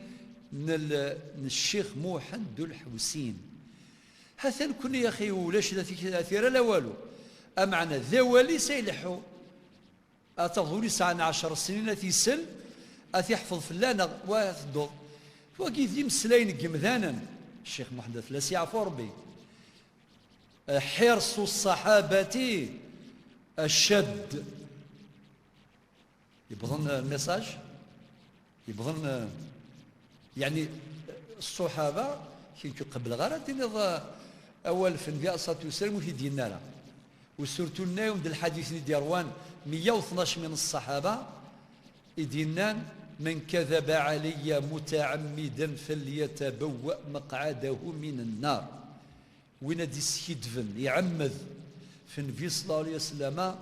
الشيخ محمد الحوسين. هذا نكون يا أخي ولاش ثيرا لا والو أمعنا ذا والي سيلحو أتغولي ساعة 10 سنين تيسل أتيحفظ فلانة وثدو وكي ذي مسلاين قمذانا الشيخ محمد ثلاثي عفو ربي حرص الصحابة الشد يبظن الميساج يبظن يعني الصحابة كي قبل غارة أول في النبي صلى الله عليه وسلم وفي ديننا وسورتو النايم ديال الحديث ديروان 112 من الصحابة إدينان من كذب علي متعمدا فليتبوأ مقعده من النار. وين دي سيدفن يعمد في النبي صلى الله عليه وسلم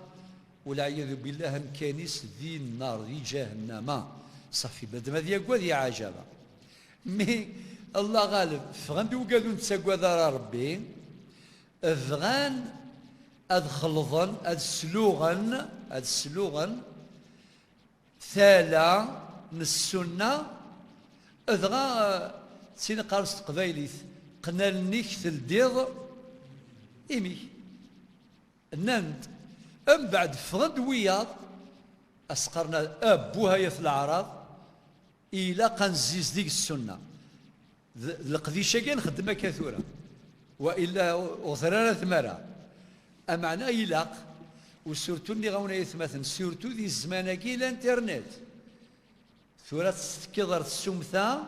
والعياذ بالله مكانيس ذي النار ذي جهنم صافي بدا ما يقوى ذي عجبه مي الله غالب فغان بيوقادو نتساقوا ذا ربي فغان أدخلظن أدسلوغن ثالا من السنة أذغى سين قارس قبايليث قنالنيك تلديض إيمي النمد أم بعد فغد وياض أسقرنا أبوها يث الأعراض إلى قنزيز ديك السنة القديشة كان خدمة كثورة وإلا وثرانا ثمرة أمعنا إلاق وسورتو اللي غاونا يثمثن سورتو ذي الزمان كي الانترنت ثورة كضر السمثة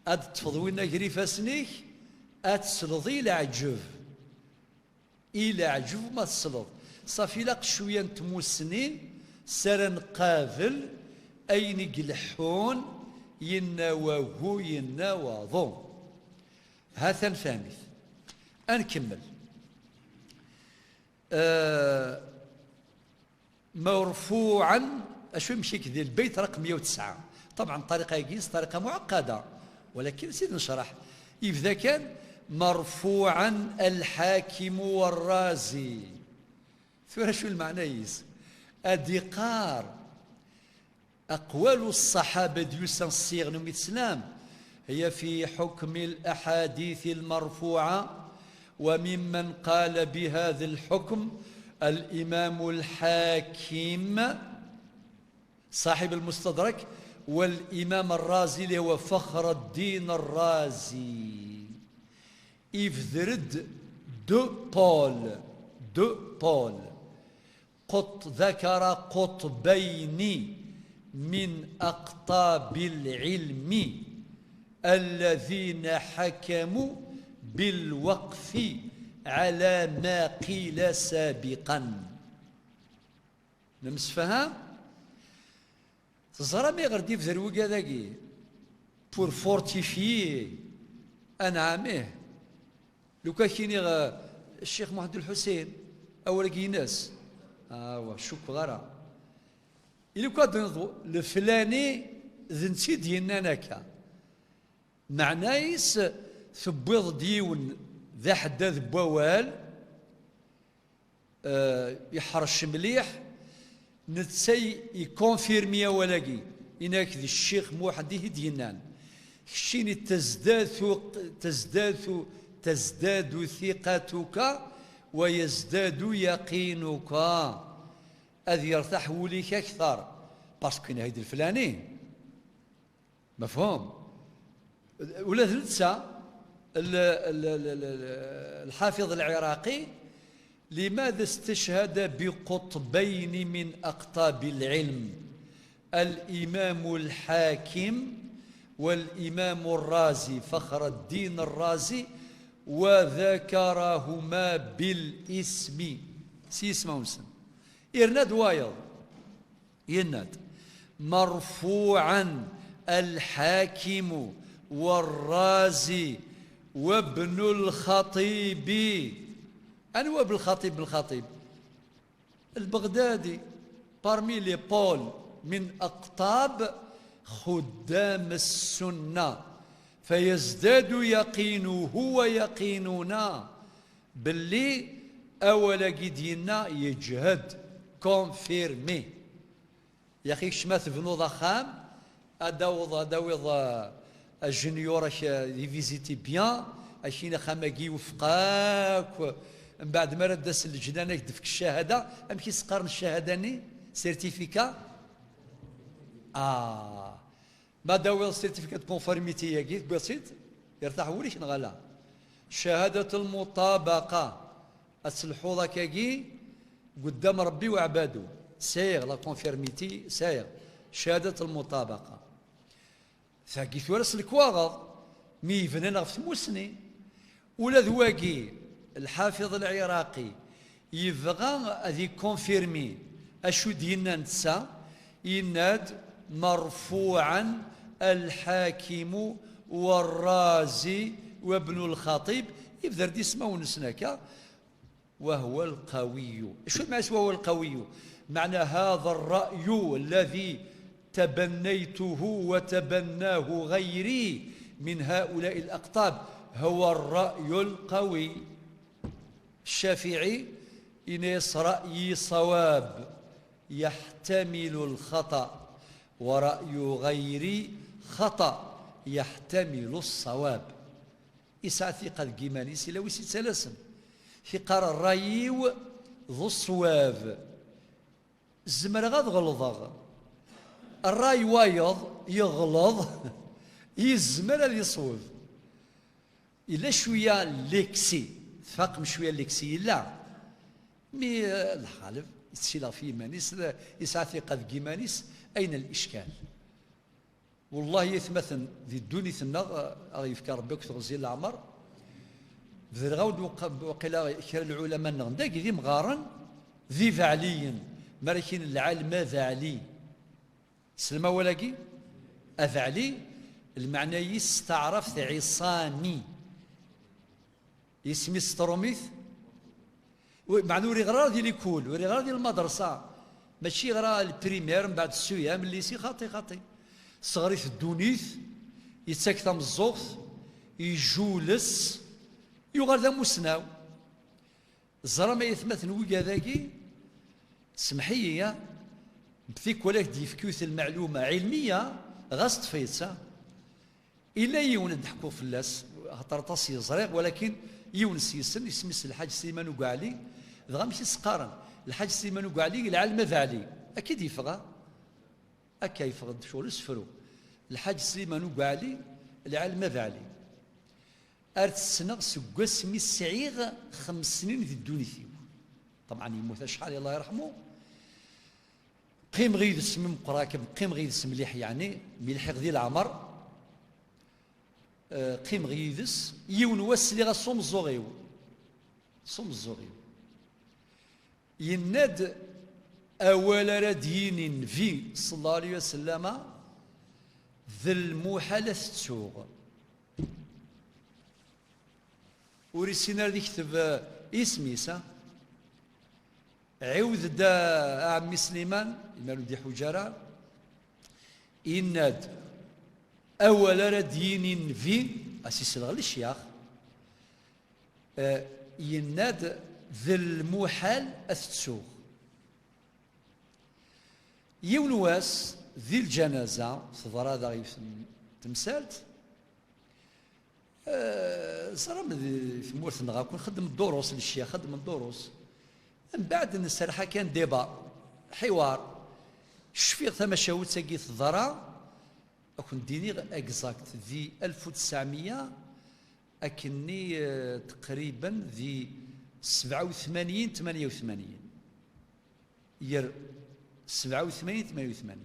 أد تفضوينا قريفة سنيك أتسلضي إلى عجوف إلى عجوف ما تسلض صافي لاق شوية تموسنين سرن قافل أين قلحون يناوهو يناوضو هذا نفهمث أنكمل مرفوعا أشو يمشيك ذي البيت رقم 109 طبعا طريقة يقيس طريقة معقدة ولكن سيد نشرح إذا كان مرفوعا الحاكم والرازي ثم شو المعنى يس أدقار أقوال الصحابة ديوسان الصيغ نوم الإسلام هي في حكم الأحاديث المرفوعة وممن قال بهذا الحكم الإمام الحاكم صاحب المستدرك والإمام الرازي اللي هو فخر الدين الرازي يفذرد دو بول ذكر قطبين من أقطاب العلم الذين حكموا بالوقف على ما قيل سابقا. نمسفها تزرى مي غردي في ذروق هذاكي بور فورتيفيي أنعامه. لو كان كيني الشيخ محمد الحسين أول كيناس شوك غرا إلا كان الفلاني ذنتي ديالنا ناكا معنايس ثبيض ديون ذا حداد بوال يحرش مليح نتسي يكونفيرميا ولاقي إنك ذي الشيخ موحد دينان شيني تزداد ثقتك ويزداد يقينك أذ يرتاح وليك أكثر باسكو هيد الفلاني مفهوم. ولا ثلثة الحافظ العراقي لماذا استشهد بقطبين من أقطاب العلم الإمام الحاكم والإمام الرازي فخر الدين الرازي وذكرهما بالاسم سيسمه إرناد وايض يناد مرفوعا الحاكم والرازي وابن الخطيب. أنا هو ابن الخطيب البغدادي بارمي لي بول من أقطاب خدام السنة فيزداد يقينه ويقيننا باللي أولا قدينا يجهد كونفيرمي. يا أخي شمات بنو ضخام أداوض الجونيور يفيزيتي بيان أشينا خاماكي وفقاك من بعد ما ردس الجنان يدفك الشهادة أم كي سقارن الشهادة سيرتيفيكا ما داوي سيرتيفيكات كونفورميتي ياكي بسيط يرتاح وليش نغلا شهادة المطابقة السلحوظة كاكي قدام ربي وعباده سير لا كونفورميتي سير شهادة المطابقة ثاقي ثورس الكواغض مي فنانا في موسني ولا ذواقي الحافظ العراقي يبغى هذي كونفيرمي اشو دينا نتسا يناد مرفوعا الحاكم والرازي وابن الخطيب يبذر دي اسمه ونسناكا وهو القوي. شو معنى هو القوي؟ معنى هذا الرأي الذي تبنيته وتبناه غيري من هؤلاء الأقطاب هو الرأي القوي. الشافعي إنيس رأيي صواب يحتمل الخطأ ورأي غيري خطأ يحتمل الصواب. إسعى ثقة الجيماني سلوي سلسم في قرار الرأيو ذو الصواب الزمر غاد غلظغ الرأي وايض يغلظ يزمر اللي يصوب إلا شوية ليكسي فاقم شوية ليكسي لا مي الحالف يتسيلا في مانيس يسعى ثقة كيمانيس أين الإشكال؟ والله يثمثن ذي الدوني ثنا يفكر ربك تغزي العمر ذي الغود وقيل كرا العلماء نغنداك ذي مغارن ذي فعلي ماركين العالم ذعلي سلمى ولاكي أذعلي المعنى يستعرف عصاني يسمي ستروميث معنى وري غرار ديال الكول وري غرار ديال المدرسة ماشي غرا البريمير من بعد السويا من الليسي خاطي صغري في الدونيث يتسكت مزوغ يجولس يغار ذا مسناو الزرا ما يثمث نوي هذاكي سمحية بثيك ولاك ديفكوث المعلومة علمية غاس طفيتها إلا يون نضحكوا في اللاس خاطر طاس يزريق ولكن يون سيسن يسمس الحاج سليمان وقعلي ذا ماشي سقارن الحاج سليمان وقعلي العلم ذا علي أكيد يفغى أكا يفقد شغل سفرو الحاج سليمان وقعلي العالم بعلي أرت السنة سقس مي السعيغ 5 سنين في الدونيثيو طبعا يموت شحال الله يرحمه قيم غيد اسم قراكب قيم غيد اسم مليح يعني ملحق ذي العمر قيم غيدس يون وسلي غصوم الزغيو صوم الزغيو يناد أول ردين في صلى الله عليه وسلم ذي المحالة تسوغ ورسينا ذي كتب اسمي عوذ دا عمي سليمان المالو دي حجارة إناد أول ردين في أسيس الغل الشيخ يناد ذي المحال أثتسوغ يونواس ذي الجنازة صدر هذا غير تمثالت صار في مورثنا غاكون خدم الدروس للشيخ خدم الدروس من بعد نسرحة كان ديبا حوار شفيق ثم شاوت ساقيت الضرا أكون ديني اكزاكت ذي 1900 أكني تقريبا ذي 87 88 ير 87 88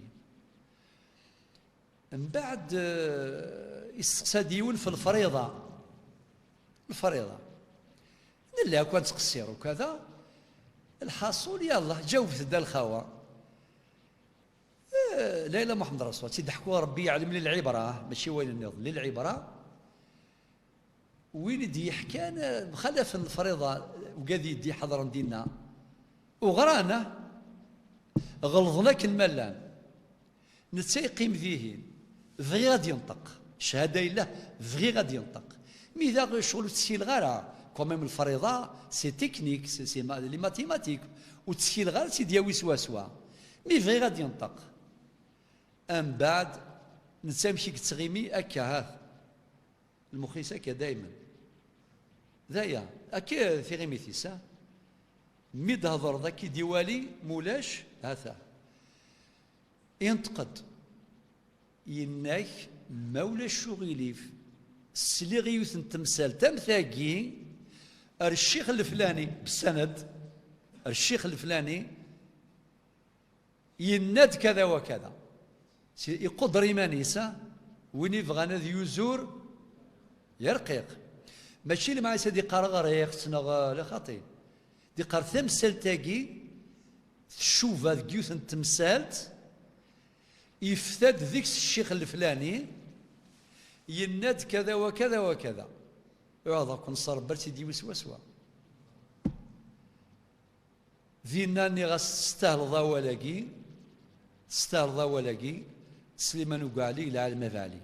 من بعد استقصاديون في الفريضة نلا كنت تقصير وكذا الحاصل يلا جاوبت دا الخوا ليلى محمد رسول تيضحكوا ربي يعلم لي العبره ماشي وين النظام للعبره وين دي حكانا مخالف الفريضه وقادي يدي حضر دينا وغرانا غلظناك الملان نتيقيم ذيهين ذغي غادي ينطق شهاده الا ذغي غادي ينطق مي ذا شغل تسيل غير كوميم الفريضه سي تكنيك سي لي ماتيماتيك وتسيل غير سي دياوي سوا مي ذغي غادي ينطق ام بعد نتمشي كتغيمي اكا ها المخيس اكا دائما ذايا اكا في غيميتيس مي تهضر ذاك ديوالي مولاش هذا ينتقد يناك مولا شغيليف سليغيوث تمثال تمثاقي الشيخ الفلاني بالسند الشيخ الفلاني يناد كذا وكذا يقدر إيمانيسا وين يبغانا ذي يزور يرقيق ماشي اللي معايا سيدي قار غريق تنغ لا خاطي دي قار تمثال تاقي تشوف هذا كيوث تمثالت يفتد ذيك الشيخ الفلاني يناد كذا وكذا وكذا هذا كون صار برتي دي وسوسوا ذيناني غاستاهل ضوالاقي سليمان وقالي الى علم فالي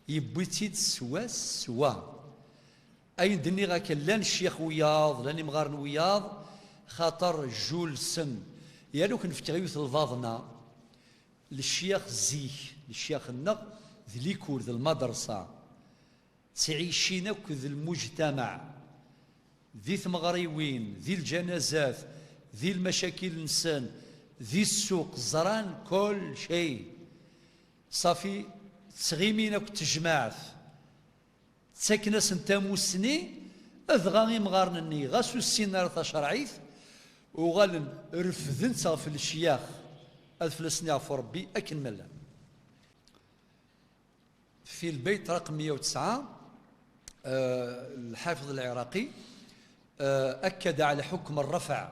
يبويتي سوا اي دني غاك لان الشيخ وياض لاني مغارن وياض خاطر جول سن يا لو كنفتغيوث الفاضنا للشيخ زيك للشيخ النغ ذي ليكور ذي المدرسة تعيشين ذي المجتمع ذي ثمغريوين ذي الجنازات ذي المشاكل الإنسان ذي السوق زران كل شيء صافي تغيمينك تجمعت تسكنس انت مسني اذغاني مغارنني غاسو السينار تشرعيث وغال رفذن صافي الشياخ الفلسطيني عفو ربي أكن ملا في البيت رقم 109 الحافظ العراقي أكد على حكم الرفع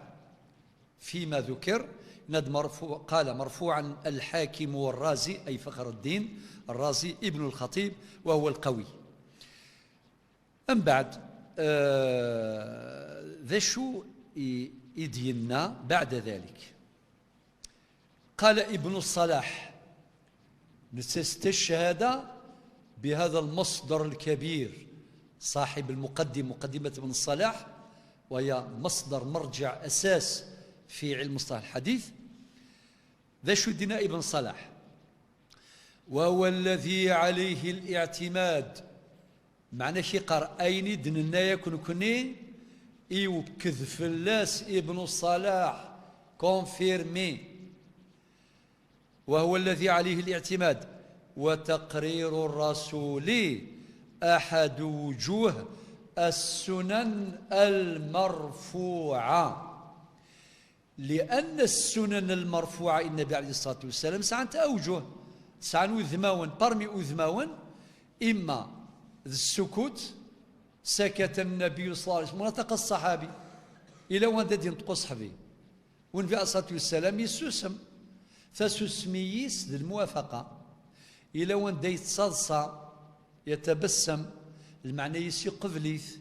فيما ذكر مرفوع قال مرفوعا الحاكم والرازي أي فخر الدين الرازي ابن الخطيب وهو القوي أم بعد ذا شو يدينا بعد ذلك قال ابن الصلاح نستشهد بهذا المصدر الكبير صاحب مقدمة ابن الصلاح وهي مصدر مرجع أساس في علم مصطلح الحديث ذا شو دينا ابن صلاح وهو الذي عليه الاعتماد معنى شي قرأيني دننا يكون كني يوكذ فلاس ابن الصلاح كونفيرمي وهو الذي عليه الاعتماد. وتقرير الرسول أحد وجوه السنن المرفوعة، لأن السنن المرفوعة النبي عليه الصلاة والسلام سعنت أوجه، سعن وذماون برمي وذماون، إما السكوت، سكت النبي صلى الله عليه وسلم ونطق الصحابي إلى وان دين تقو صحبي والنبي عليه الصلاة والسلام يسوسم فسوسميس للموافقة إلى وان دي تصلصى يتبسم المعنى يسي قبليث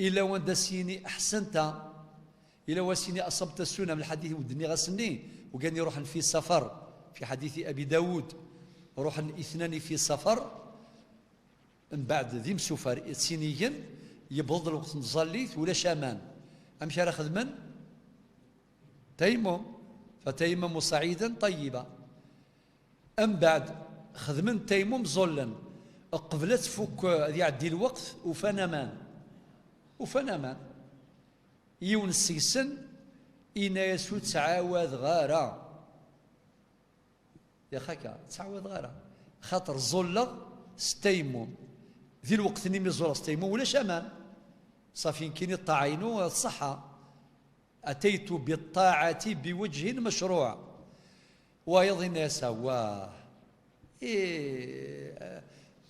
إلى وان دسيني أحسنت إلى وسيني أصبت السنة من الحديث ودني غسني وقال يروح في سفر في حديث أبي داود روح اثنان في سفر من بعد ذي مسفر سينيا يبغض الوقت نصليت ولا شامان أمشي على خدمن تيمم فتيمم صعيدا طيبا أم بعد خدمن تيمم زلا قبلت فوق يعدي الوقت وفنمان يون السيسن إنا يسود تعاوذ غارة يا خاكا تعاوذ غارة خاطر زلا ستيمم ذي الوقت اللي مزولا ستيمم ولا شامان صافي يمكن الطاعين والصحة أتيت بالطاعة بوجه مشروع ويظن يسواه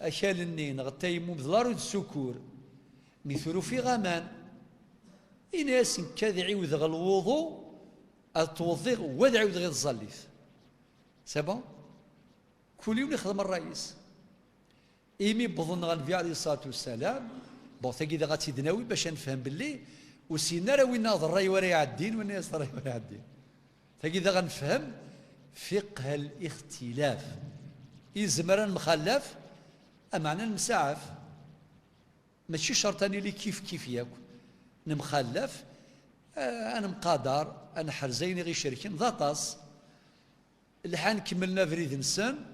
أشال النين غتيمم ذلار السكور مثل في غمان إناس كذا عيوذ الوضوء التوضيق وذا عيوذ غير الزليف سبا كل يوم يخدم الرئيس إيمي بظن النبي عليه الصلاة والسلام بوثقي إذا غاتي دناوي باش نفهم باللي وسينا راه وين ناظر راي ورا يعدين والناس راي ورا يعدين تاكي إذا غنفهم فقه الاختلاف يزمر المخلف معنى المساعف ماشي شرط اني لي كيف ياك نمخلف انا مقادر انا حرزيني غير شركين ضاطاس الحان كملنا فريد نسان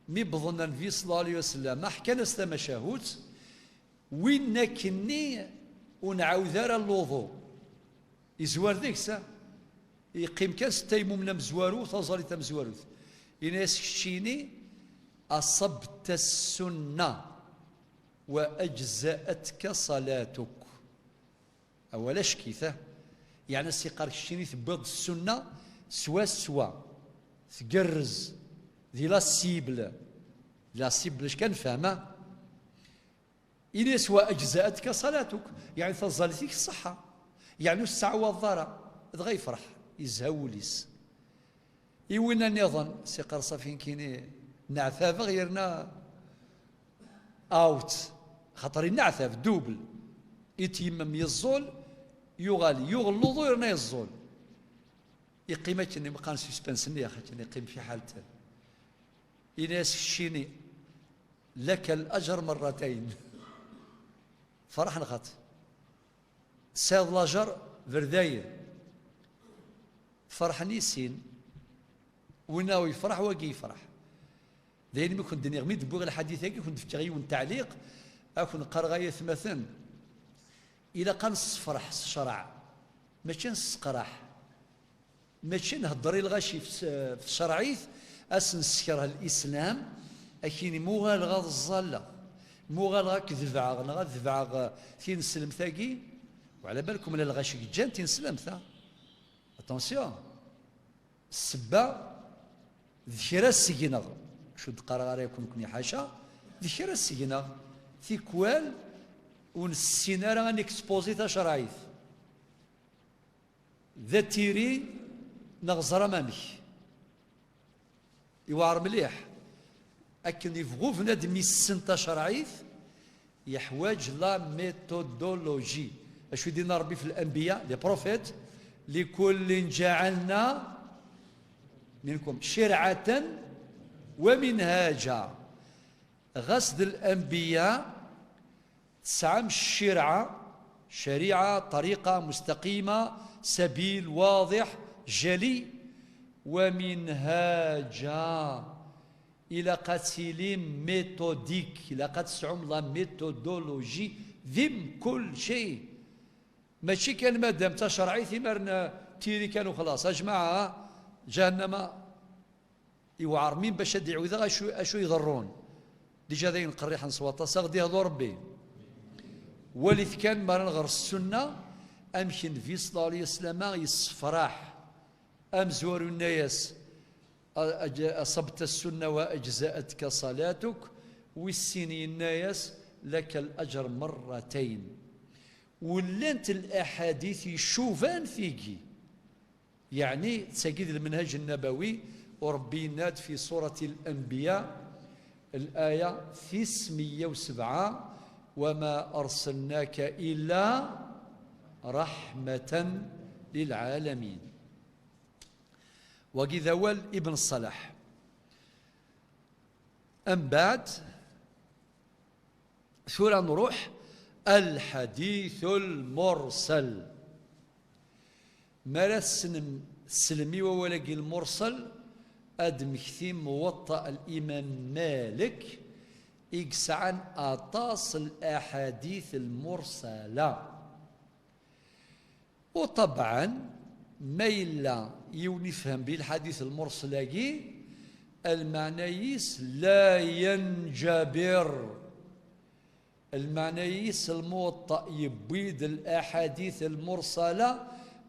مي بظن النبي صلى الله عليه وسلم حكى لنا مشاهوت وين كني ونعاود راه الوضوء يزوار ديك الساعه يقيم كان ستيمم من مزوارو تزالي تمزوارو يناس شيني أصبت السنة وأجزأتك صلاتك أولا شكيثة يعني السيقار الشيني ثبض السنة سوا تقرز ذي لا سيبل اش كان فاهمة إنس وأجزأتك صلاتك يعني تظلتك الصحة يعني الساعة والضارة غير يفرح يزهوليس يوينا نظن سيقار صافين كيني نعثاف غيرنا اوت خاطر نعثاف دوبل يتيمم يزول يغالي يغلظ يرنا يزول يقيم كني مقان سسبنسني يا اخي كني يقيم في حالته يناس الشيني لك الاجر مرتين فرح نخط ساد الاجر فرداير فرحني سين وناو يفرح وقي يفرح دايما ما كنت نغمي دبوغ الحديث هكا كنت في غيون تعليق اكون قرغايه مثلا الى قنص فرح الشرع ماشي نسقرح ماشي نهضري الغاشي في الشرعيث اسنسكرها الاسلام اكيني مو غالغا الظاله مو غالغا كذبعا غا في نسلم ثاقي وعلى بالكم لا الغاشي جان تنسلم ثا اتونسيون السبه ذكرى السجنغ شو دقار يكون كني حاشا ذكرى السجنغ في كوال ونسينا راه نكسبوزي تا شرايث ذا تيري نغزر امامك يوار مليح اكن يفغو بنادم يسن تا شرايث يحواج لا ميثودولوجي اش يدينا ربي في الانبياء لي بروفيت لكل جعلنا منكم شرعة ومنهاجا غسد الأنبياء تسعم شريعة طريقة مستقيمة سبيل واضح جلي ومنهاجا إلى قتل ميثوديك إلى قتل لا ميثودولوجي ذم كل شيء ماشي كان مادام تشرعي ثمرنا تيري كانوا خلاص يا جماعة جهنم يوعر مين باش يدعو إذا أشو يضرون ديجا ذاين قريحا صواتا ساغدي هذو ربي ولث كان ما نغر السنة أمشن في صلى الله عليه وسلم يصفراح أمزور الناس أصبت السنة وأجزأتك صلاتك والسنين الناس لك الأجر مرتين ولنت الأحاديث شوفان فيكي يعني تسجد المنهج النبوي وربي ناد في سورة الأنبياء الآية 907 وما أرسلناك إلا رحمة للعالمين وكذا ابن الصلاح أم بعد ثورة نروح الحديث المرسل مرسن السلمي وولقي المرسل أدمكثيم موطأ الإمام مالك إكسعن أطاس الأحاديث المرسلة وطبعا ما إلا يفهم بالحديث المرسل المعنيس لا ينجبر المعنيس الموطأ يبيد الأحاديث المرسلة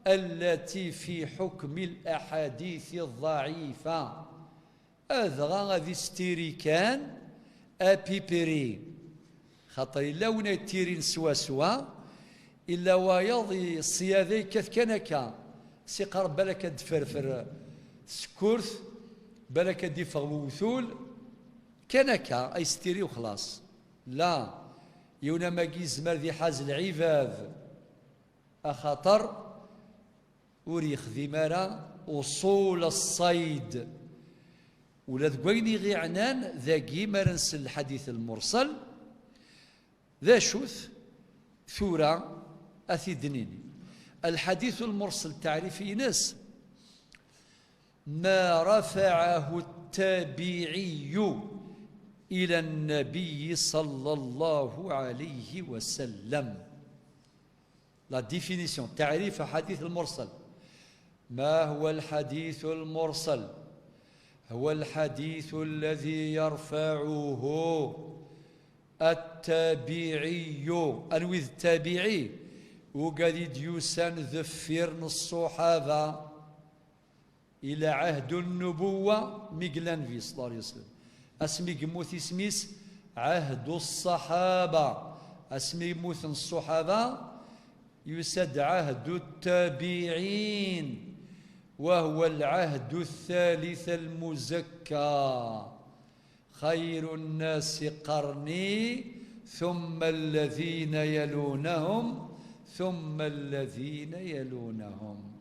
التي في حكم الأحاديث الضعيفة أذغى غادي ستيريكان أبيبري خاطر إلا ونا تيرين سوا سوا إلا ويضي الصيادي كذكنكا سيقر بالك دفرفر سكورث بالك دي فغوثول كنكا أي ستيري وخلاص لا يونا ما زمر ذي حاز العفاف أخطر وريخ ذي مرا وصول الصيد ولا ذقويني غي عنان ذاقي مرنس الحديث المرسل ذا شوث ثورة أثيدنيني الحديث المرسل تعريفي ناس ما رفعه التابعي إلى النبي صلى الله عليه وسلم لا ديفينيسيون تعريف حديث المرسل ما هو الحديث المرسل هو الحديث الذي يرفعه التابعي أنوذ التابعي وقد يوسان ذفيرن الصحابة إلى عهد النبوة مقلان في صلى الله عليه وسلم أسمي قموث اسميس عهد الصحابة أسمي قموث الصحابة يسد عهد التابعين وهو العهد الثالث المزكى خير الناس قرني ثم الذين يلونهم ثم الذين يلونهم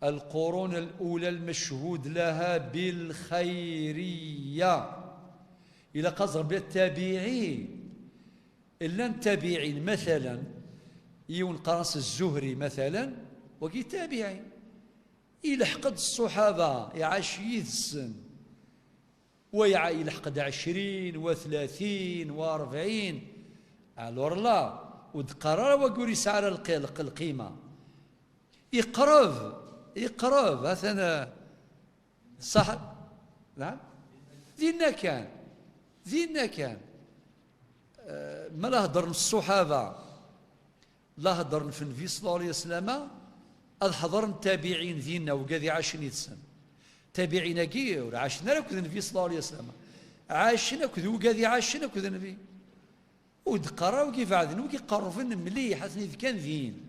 القرون الأولى المشهود لها بالخيرية إلى قصر بالتابعين إلا التابعين مثلا يون قراص الزهري مثلا وكي تابعين يلحقد الصحابة يعاش يذسن ويلحقد 20 و30 و40 الور لا ودقرار وقول يسعر القيمة يقرب مثلا صح نعم ذينا كان ما لا هضر الصحابة لا هضر في النبي صلى الله عليه وسلم الحضر التابعين ذينا وقاذي عاشين يتسن تابعين كي عاشنا لك النبي صلى الله عليه وسلم عاشنا كذا وقاذي عاشنا كذا النبي ودقراو كيف عادن وكي قرفن مليح حسن إذا كان ذين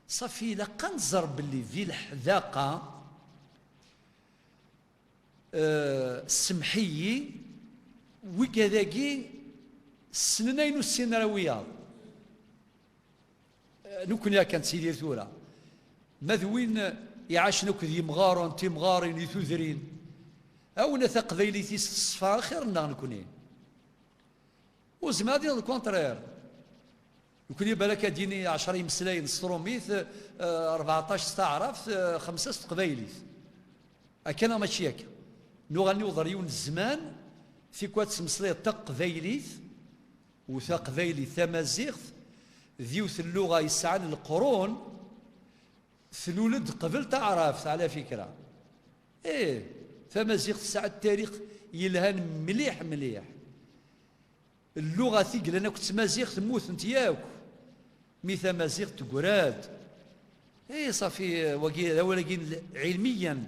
صافي لقا نزر باللي ذي الحذاقة السمحيي وكذاكي السنين والسنرويات نكون يا كانت سيدي ثورة مذوين يعاشنا كذي مغارون تي مغارين يثوذرين أو نثق ذيلي تي الصفار خيرنا نكونين وزمادين الكونترير يكون يبالك ديني 10 مسلاين ستروميث 14 استعرف 5 قبايليث أكنا ماشي هكا نغني وضريون الزمان في كوات سمسلي تقبايليث وثقبايليث ثمازيغث ذيوث اللغة يسعان القرون ثلولد قبل تعرف على فكرة إيه تمازيغ تسعى التاريخ يلهان مليح مليح. اللغة ثقل أنا كنت مازيغ تموت انت ياك مي تمازيغ تقراد. اي صافي ولكن علميا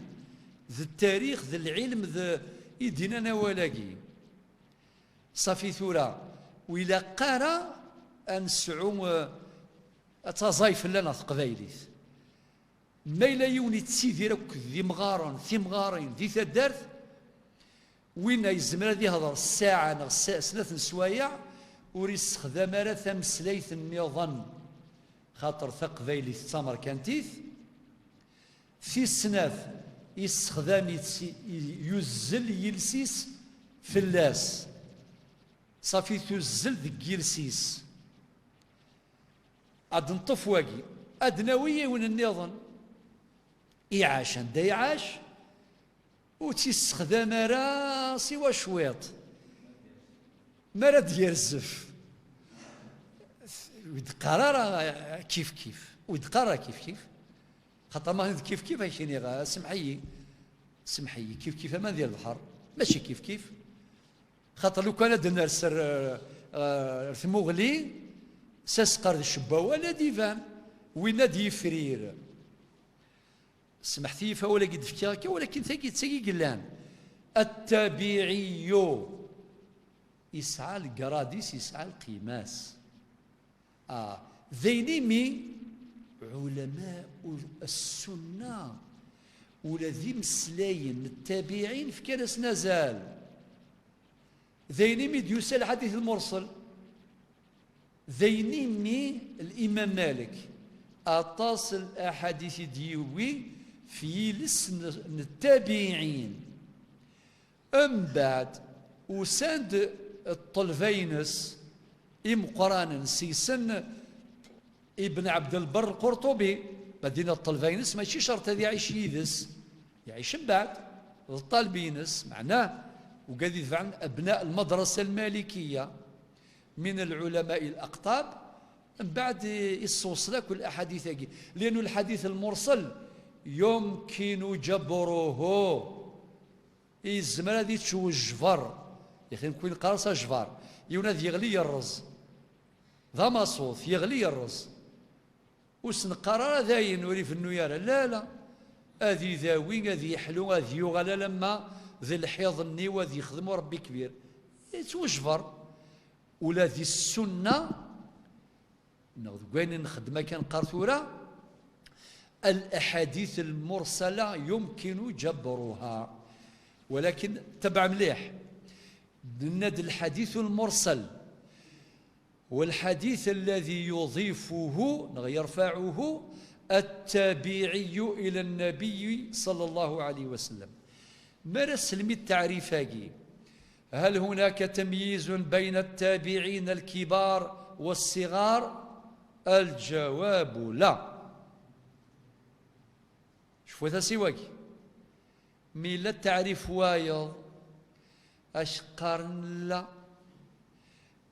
ذا التاريخ ذا العلم ذا يدينا انا ولاقي صافي ثورة وإلا قارا أنسعو أتظايف لنا تقبايليت ما إلا يوني تسيدي راك ذي مغارن ذي مغارين ذي تدارت وين يزمر هذه هضر الساعة نغ سنة سوايع وريس خدام راه تمسليت النظام خاطر تقبايليت تمر كانتيث في السناف يستخدم يزل يلسيس فلاس صافي تزل ذك يلسيس عاد نطف واقي أدنوية وين النظام يعاش عندها يعاش وتيستخدم راه سوا شويط مرض يرزف ويدقرا كيف كيف ويدقرا كيف كيف خاطر ما كيف كيف هيشيني سمحي كيف كيف ما ديال البحر ماشي كيف كيف خاطر لو كان درنا السر ثموغلي ساسقر الشبا ولا ديفان وين ديفرير سمحتي فولا قد فكاكا ولكن تساقي قلان التابعي يسعى القراديس يسعى القيماس ذينيمي علماء السنة والذي مسلاين التابعين في كنس نزال ذينيمي ديوسى الحديث المرسل ذينيمي الإمام مالك أطاس الأحاديث ديوي في لسن التابعين أم بعد وساند الطلفينس قران سيسن ابن عبد البر القرطبي مدينة الطلفينس ماشي شرط هذا يعيش يدس يعيش من بعد الطالبينس معناه وقد يدفع أبناء المدرسة المالكية من العلماء الأقطاب من بعد يصوص لك الأحاديث لأن الحديث المرسل يمكن جبره الزمان هذه تشوج جفر يا أخي نكون قارصة جفر يوناد يغلي الرز ذا مصوث يغلي الرز وسن قرار ذاين وري في النيارة لا هذه ذاوين هذه يحلو هذه يغلى لما ذي الحيض النيوة ذي يخدموا ربي كبير يتوجفر ولا ذي السنة وين نخدمها كان قارثورة الأحاديث المرسلة يمكن جبرها ولكن تبع مليح ند الحديث المرسل والحديث الذي يضيفه يرفعه التابعي إلى النبي صلى الله عليه وسلم ما رسلمي التعريف هل هناك تمييز بين التابعين الكبار والصغار؟ الجواب لا. شوفوا هذا سواكي مي لا تعريف وايض اش قارن لا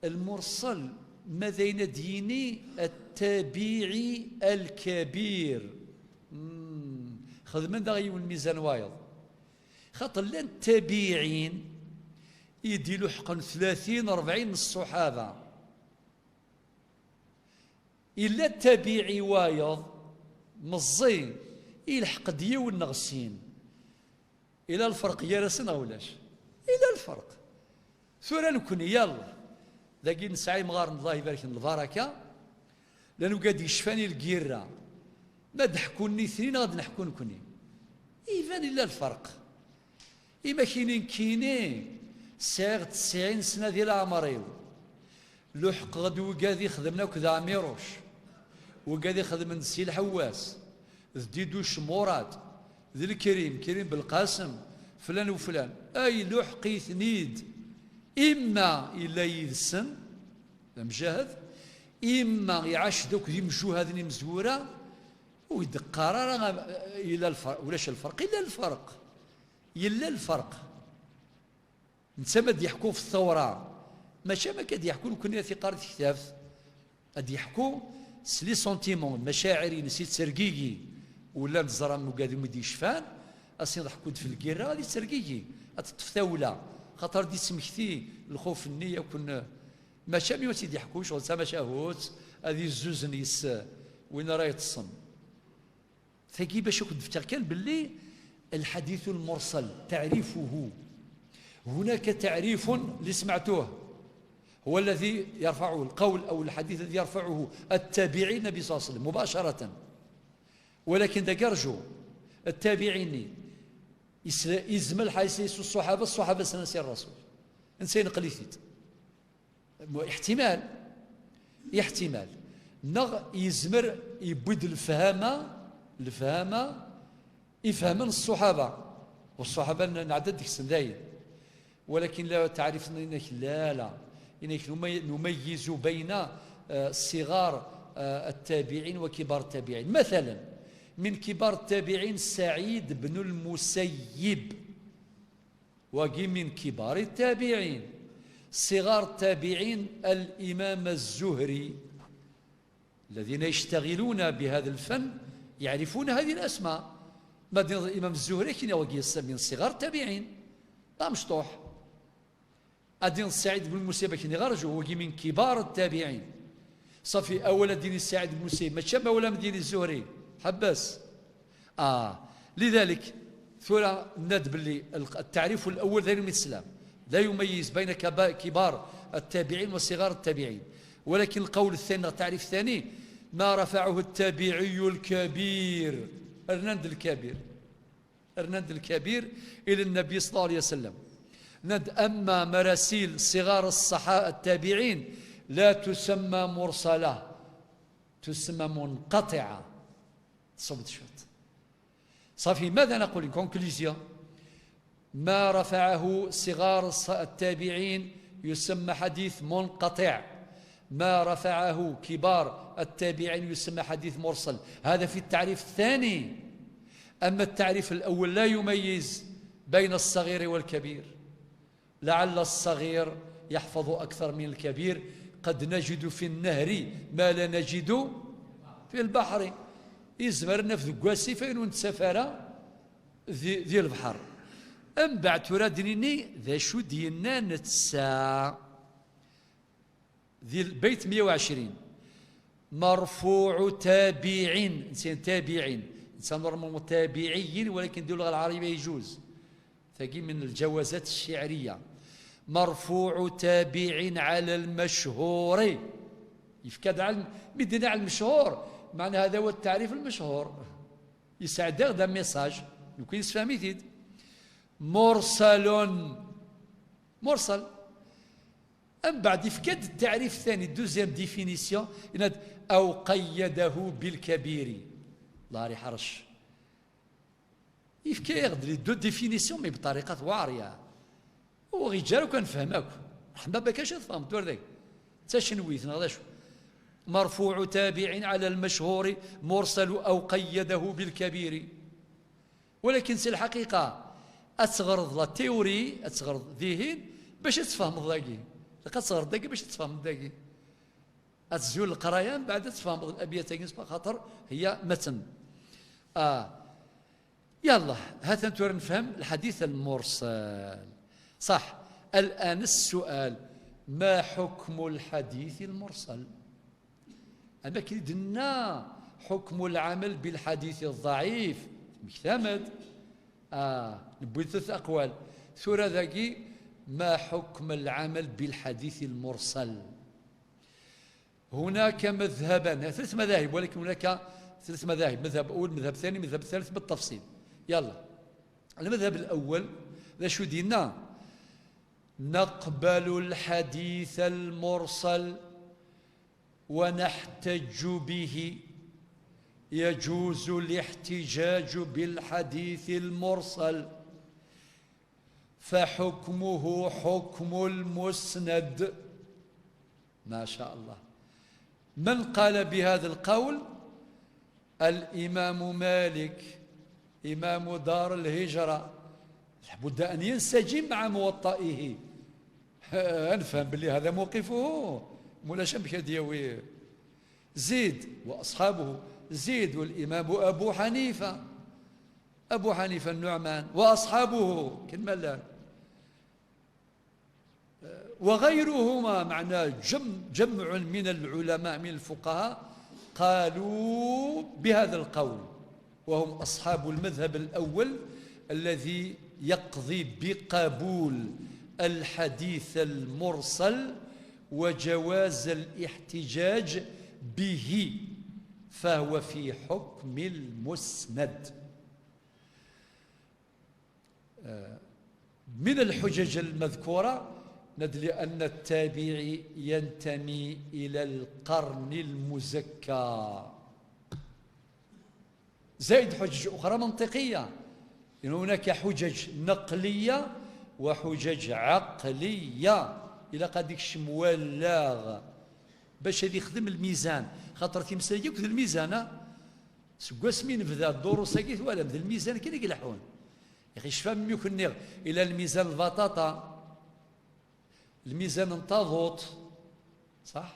المرسل ماذا ديني التابعي الكبير خذ من دغيو الميزان وايض خاطر لا التابعين يديلو حقا 30 40 الصحابه إلا التابعي وايض مزين يلحق ديو النغسين إلى الفرق يا راسنا ولاش إلى الفرق ثورة نكون يلا ذاكي نسعي مغار الله يبارك البركة لأنه قاد يشفاني القيرة ما ضحكوني اثنين غاد نحكون كوني يبان إلا الفرق إما كاينين ساغ 90 سنة ديال عمريو لحق غدو قاد يخدمنا كذا عميروش وقاد يخدم نسي الحواس ذديدو شمورات ذي الكريم كريم بالقاسم فلان وفلان اي لحقي ثنيد اما الا يذسن مجاهد اما يعاش دوك ذي مجوهد مزوره ويدقر الى الفرق ولاش الفرق الا الفرق الا الفرق نتسمى يحكوا في الثوره ماشي ما كاد يحكوا كنا في قارة كتاف قد يحكوا سلي سونتيمون مشاعري نسيت سرقيقي ولا نزرم وقاد يمدي شفان أسين ضحكود في الكيرة غادي ترقيكي تفتاولا خاطر دي سمكتي الخوف النية وكن ماشا مي وسيدي يحكوا شغل تا ماشا هوت هذه الزوز نيس وين راه يتصم ثقي باش كنت دفتر كان باللي الحديث المرسل تعريفه هناك تعريف اللي سمعتوه هو الذي يرفعه القول أو الحديث الذي يرفعه التابعين النبي صلى الله عليه وسلم مباشرة ولكن دقرجو التابعين يزمل حيث الصحابة سنسي الرسول انسين قليثيت احتمال نغ يزمر يبد الفهامة يفهمن الصحابة والصحابة نعدد ديك السنداين ولكن لا تعرف انك لا انك نميز بين صغار التابعين وكبار التابعين مثلا من كبار التابعين سعيد بن المسيب وقي من كبار التابعين صغار التابعين الإمام الزهري الذين يشتغلون بهذا الفن يعرفون هذه الأسماء مدينة الإمام الزهري كنا وقي من صغار التابعين لا مشطوح أدين سعيد بن المسيب كنا غرجوا وقي من كبار التابعين صافي أول دين سعيد بن المسيب ما تشبه ولا مدين الزهري حبس لذلك ثورة ندب اللي التعريف الأول ذي الإسلام لا يميز بين كبار التابعين وصغار التابعين ولكن القول الثاني التعريف الثاني ما رفعه التابعي الكبير أرناند الكبير إلى النبي صلى الله عليه وسلم أما مراسيل صغار التابعين لا تسمى مرسلة تسمى منقطعة صبت شوت صافي ماذا نقول إن كونكليزيون ما رفعه صغار التابعين يسمى حديث منقطع ما رفعه كبار التابعين يسمى حديث مرسل هذا في التعريف الثاني أما التعريف الأول لا يميز بين الصغير والكبير لعل الصغير يحفظ أكثر من الكبير قد نجد في النهر ما لا نجد في البحر يزمرنا في ذكواسي فين نتسافر ذي البحر أم بعد ترادني ذا شو ديالنا نتسا ذي البيت 120 مرفوع تابعين إنسان تابعين إنسان نورمال تابعيين ولكن دي اللغة العربية يجوز ثقي من الجوازات الشعرية مرفوع تابع على المشهور يفكاد على مدينة على المشهور معنى هذا هو التعريف المشهور يساعد هذا ميساج يمكن يسفهمي تيد مرسل أم بعد يفكاد التعريف الثاني دوزيام ديفينيسيون أو قيده بالكبير الله يحرش يفكاد لي دو ديفينيسيون مي بطريقة واعرة وغيجار وكان فهماك حما بكاش تفهم دور ذاك تشنويت نغدا شو مرفوع تابع على المشهور مرسل أو قيده بالكبير ولكن سي الحقيقة أتغرض لا تيوري أتغرض ذهن باش تفهم ذاكي لقد صغرت ذاكي باش تفهم ذاكي أتزول القرايان بعد تفهم الأبيات خاطر هي متن يلا هذا انتو نفهم الحديث المرسل صح الآن السؤال ما حكم الحديث المرسل أما كيدنا حكم العمل بالحديث الضعيف مكتمد نبوي ثلاث أقوال ثورة ذاكي ما حكم العمل بالحديث المرسل هناك مذهبان ثلاث مذاهب ولكن هناك ثلاث مذاهب مذهب أول مذهب ثاني مذهب ثالث بالتفصيل يلا المذهب الأول ذا شو دينا نقبل الحديث المرسل ونحتج به يجوز الاحتجاج بالحديث المرسل فحكمه حكم المسند ما شاء الله من قال بهذا القول الإمام مالك إمام دار الهجرة لابد أن ينسجم مع موطئه نفهم باللي هذا موقفه مولا شمك ديوي زيد وأصحابه زيد والإمام أبو حنيفة أبو حنيفة النعمان وأصحابه كلمة لا وغيرهما، معناه جمع من العلماء من الفقهاء قالوا بهذا القول، وهم أصحاب المذهب الأول الذي يقضي بقبول الحديث المرسل وجواز الاحتجاج به، فهو في حكم المسند. من الحجج المذكورة ندري أن التابعي ينتمي إلى القرن المزكى، زائد حجج أخرى منطقية، إن هناك حجج نقلية وحجج عقلية. إلى قديكش موالاغ باش هذا يخدم الميزان، خاطر تمثال ياك الميزان سكواس مين بدا الدروس هكيت ولا بدا الميزان كي يقلحون يا اخي شفا مي كنيغ الى الميزان البطاطا، الميزان نطاغوط صح،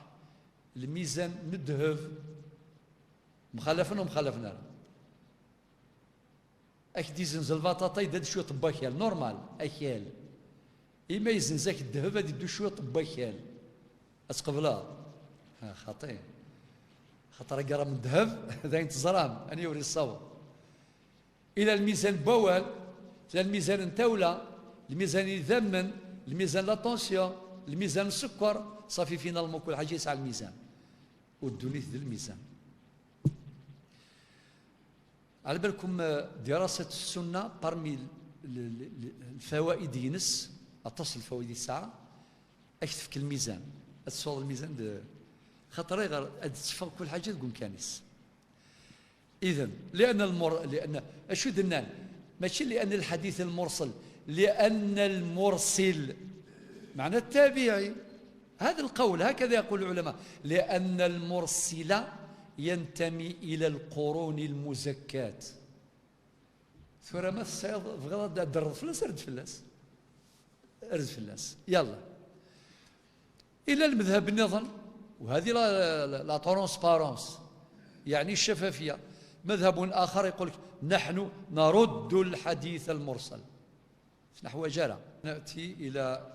الميزان ندهف مخالفنا ومخالفنا اك ديزنزل البطاطا يدد شويه طباخيال نورمال اكيال، إما يزنزاك الذهب هذه دو شويه طباخيال اسقبلها خطير، خاطر قرا من الذهب هذا ينتظرام أنا يوري الصواب. إلى الميزان بوال، إلى الميزان نتاولا، الميزان يذمن، الميزان لاتونسيون، الميزان السكر، صافي فينا كل حاجة يسعى الميزان والدنيا ذي الميزان. على بالكم دراسة السنة برمي الفوائد ينس أتصل الفوائد الساعة أكتفك الميزان أتصور الميزان خاطر غير تفهم كل حاجة تقول كانيس. إذن لأن أشو درنا ماشي لأن الحديث المرسل، لأن المرسل معنى التابعي، هذا القول هكذا يقول العلماء، لأن المرسل ينتمي إلى القرون المزكاة. ثورة ما السيد بغض درد فلاس رد فلاس رد فلاس يلا إلى المذهب النظام، وهذه لا ترونسبارونس يعني الشفافية. مذهب آخر يقول نحن نرد الحديث المرسل نحو جرى. نأتي إلى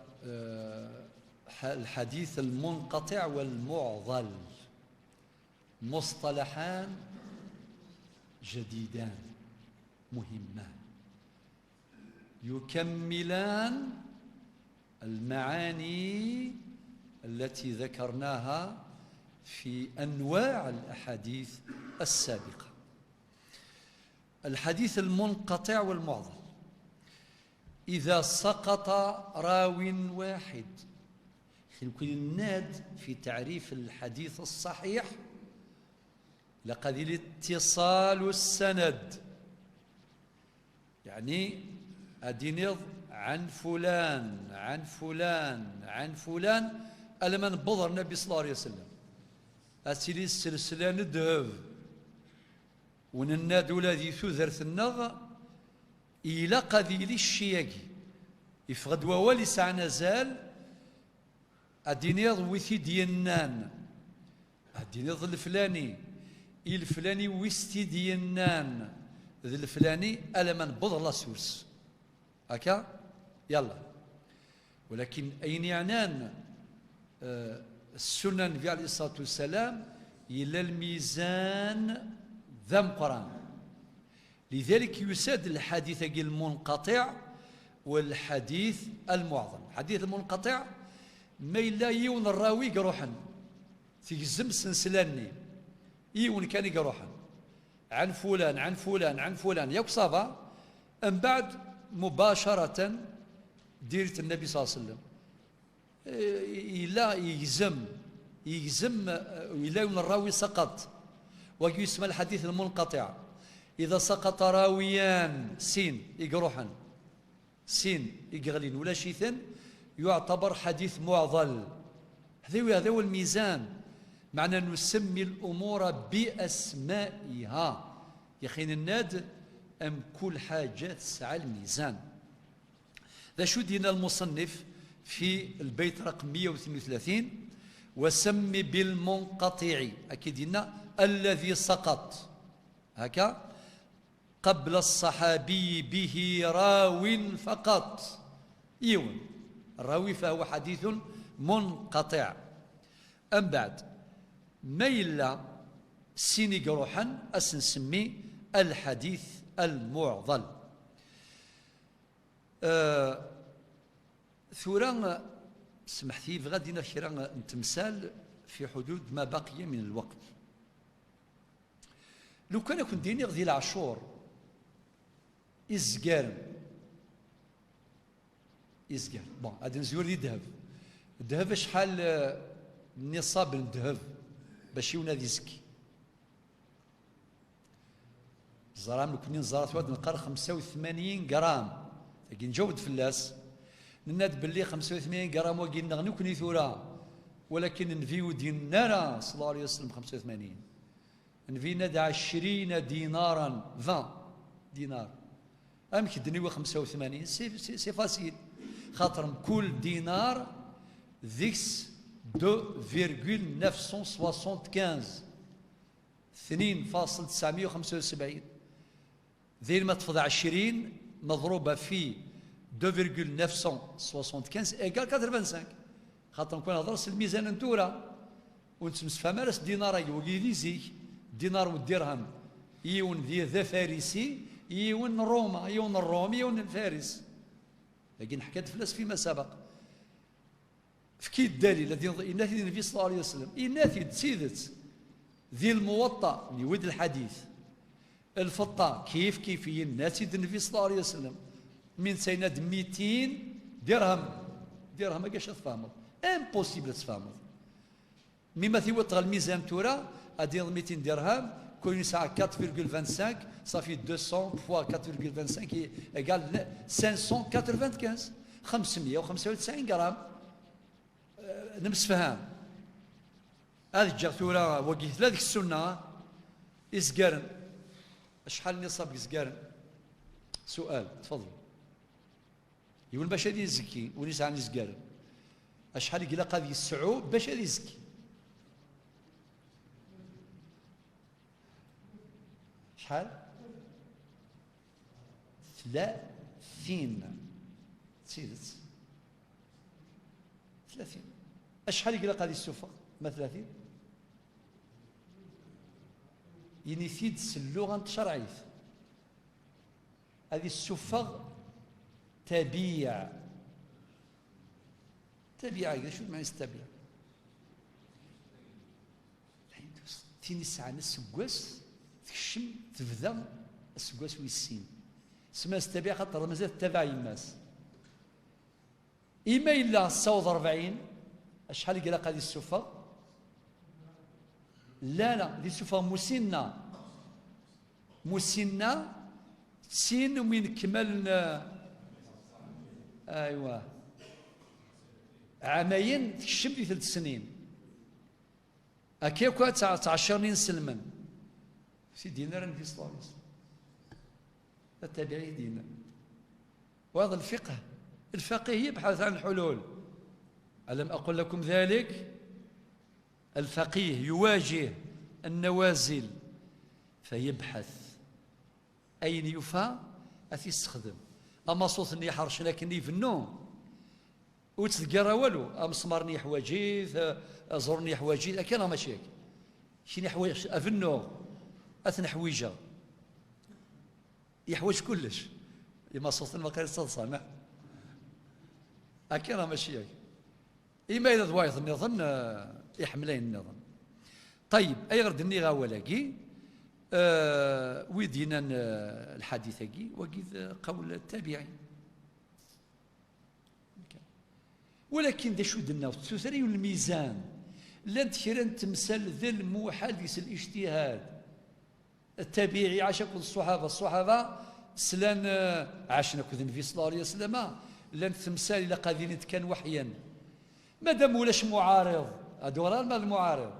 الحديث المنقطع والمعضل، مصطلحان جديدان مهمان يكملان المعاني التي ذكرناها في أنواع الأحاديث السابقة. الحديث المنقطع والمعضل، إذا سقط راو واحد، يمكن الناد في تعريف الحديث الصحيح لقد الاتصال السند، يعني أدينيض عن فلان عن فلان عن فلان ألما نبضر النبي صلى الله عليه وسلم أسيلي السلسلة ندهب ونناد ولادي ثوذرث النغ إلى قذيل الشياقي يفغد ووالي ساعة نزال أدينيض ويثي دينان أدينيض الفلاني الفلاني ويستي دينان ذي الفلاني ألما نبضر لا سورس هكا يلا. ولكن أين يعنان السنن النبي عليه الصلاة والسلام إلى الميزان ذا قرآن، لذلك يساد الحديث المنقطع والحديث المعظم. الحديث المنقطع ما إلا يون الراوي يروحن تجزم سلسلاني يون كان يروحن عن فلان عن فلان عن فلان ياك صافا، من بعد مباشرة ديرة النبي صلى الله عليه وسلم إلا يجزم إلا يون الراوي سقط، ويسمى الحديث المنقطع إذا سقط راويان سين يقروحن سين يقغلين ولا شيثن يعتبر حديث معضل. هذا هو الميزان، معنى نسمي الأمور بأسمائها. يخين الناد أم كل حاجة تسعى الميزان. ذا شو دينا المصنف في البيت رقم 132 وسم بالمنقطع أكيد دينا الذي سقط هكا قبل الصحابي به راو فقط يون الراوي فهو حديث منقطع. أم بعد ما إلا سيني روحا أسنسمي الحديث المعضل. ثورا سمحتي غادي نخيرا تمثال في حدود ما بقي من الوقت. لو كان كنت ديني غدي العاشور إزقار بون غادي نزور لي الذهب. الذهب شحال نصاب الذهب باش يولي يزكي. الزرام كنا نزرات واحد نقر 85 غرام كي نجاوب فلاس نناد باللي 85 غرام وكي نغني كني ثورا، ولكن نفيو دينارا صلى الله عليه وسلم 85 نفي ناد 20 دينارا 20 دينار ام كدني 85 سي فاسيل خاطر كل دينار ذيكس 2,975 2.975 ذي ما تفضى 20 مضروبة في 2,975 إيكال 85. خاطر نكون هضرس الميزان نتورا ونتمسفهم راس دينار وكيدي زيك الدينار والدرهم يون ذا فارسي يون روما يون الرومي يون الفارس. لكن حكيت فلاس فيما سبق في كي الدليل الذي يناثي النبي صلى الله عليه وسلم يناثي تسيدت ذي الموطأ يود الحديث الفطة كيف يناثي النبي صلى الله عليه وسلم من سيناد 200 درهم ما كاش تفهموا امبوسيبل تفهموا مما ثيوطغ الميزان تورا ادير 200 درهم كل ساعه 4.25 صافي 200 فوا 4.25 ايكال 595 595 غرام نمس فهام. هذه جا ثورة وقيت لا ديك السنة إزقارن شحال نصاب إزقارن. سؤال تفضل يقول باش هذه يزكي وليس عن إزقارن شحال يقول قاضي السعو باش هذه يزكي شحال 30 تسيدت 30 شحال يقول قاضي السفر ما 30 ينفيد اللغة الشرعية. هذه السفر تبيع شو معنى تبيع؟ تيني ساعة السكواس تكشم تبدا السكواس ويسين سما تبيع خاطر مازال تبع يماس إما إلا صوت 40 شحال يقلق هذه السفر؟ لا دي السفر مسنة سين ومن كمال ايوا عامين تكشم في 3 سنين هكاكا 19 سلما سي دينار في صلى الله عليه وسلم التابعي دينار. وهذا الفقه يبحث عن الحلول. ألم أقل لكم ذلك؟ الفقيه يواجه النوازل فيبحث أين يفا أتيستخدم. أما صوت اللي يحرش لكن يفنو وتلقى والو أمسمرني حواجيث أزرني حواجيث أكينا ماشي شيني حوايج أفنو أثن حويجة يحوج كلش إما صوت المقال الصلصة أكينا ماشي إما إذا دوايض النظام يحملين النظام. طيب أي غرد النغا ولاقي ويدينا الحديث كي وكذا قول التابعي. ولكن دا شو دنا تسري الميزان لن تشيرن تمثال ذا المحادث الاجتهاد التابعي عاش كل الصحابه سلان عاشنا كذا النبي صلى الله عليه وسلم لن تمثال الى قاعدين كان وحيا مادام ولاش معارض هذا ما المعارض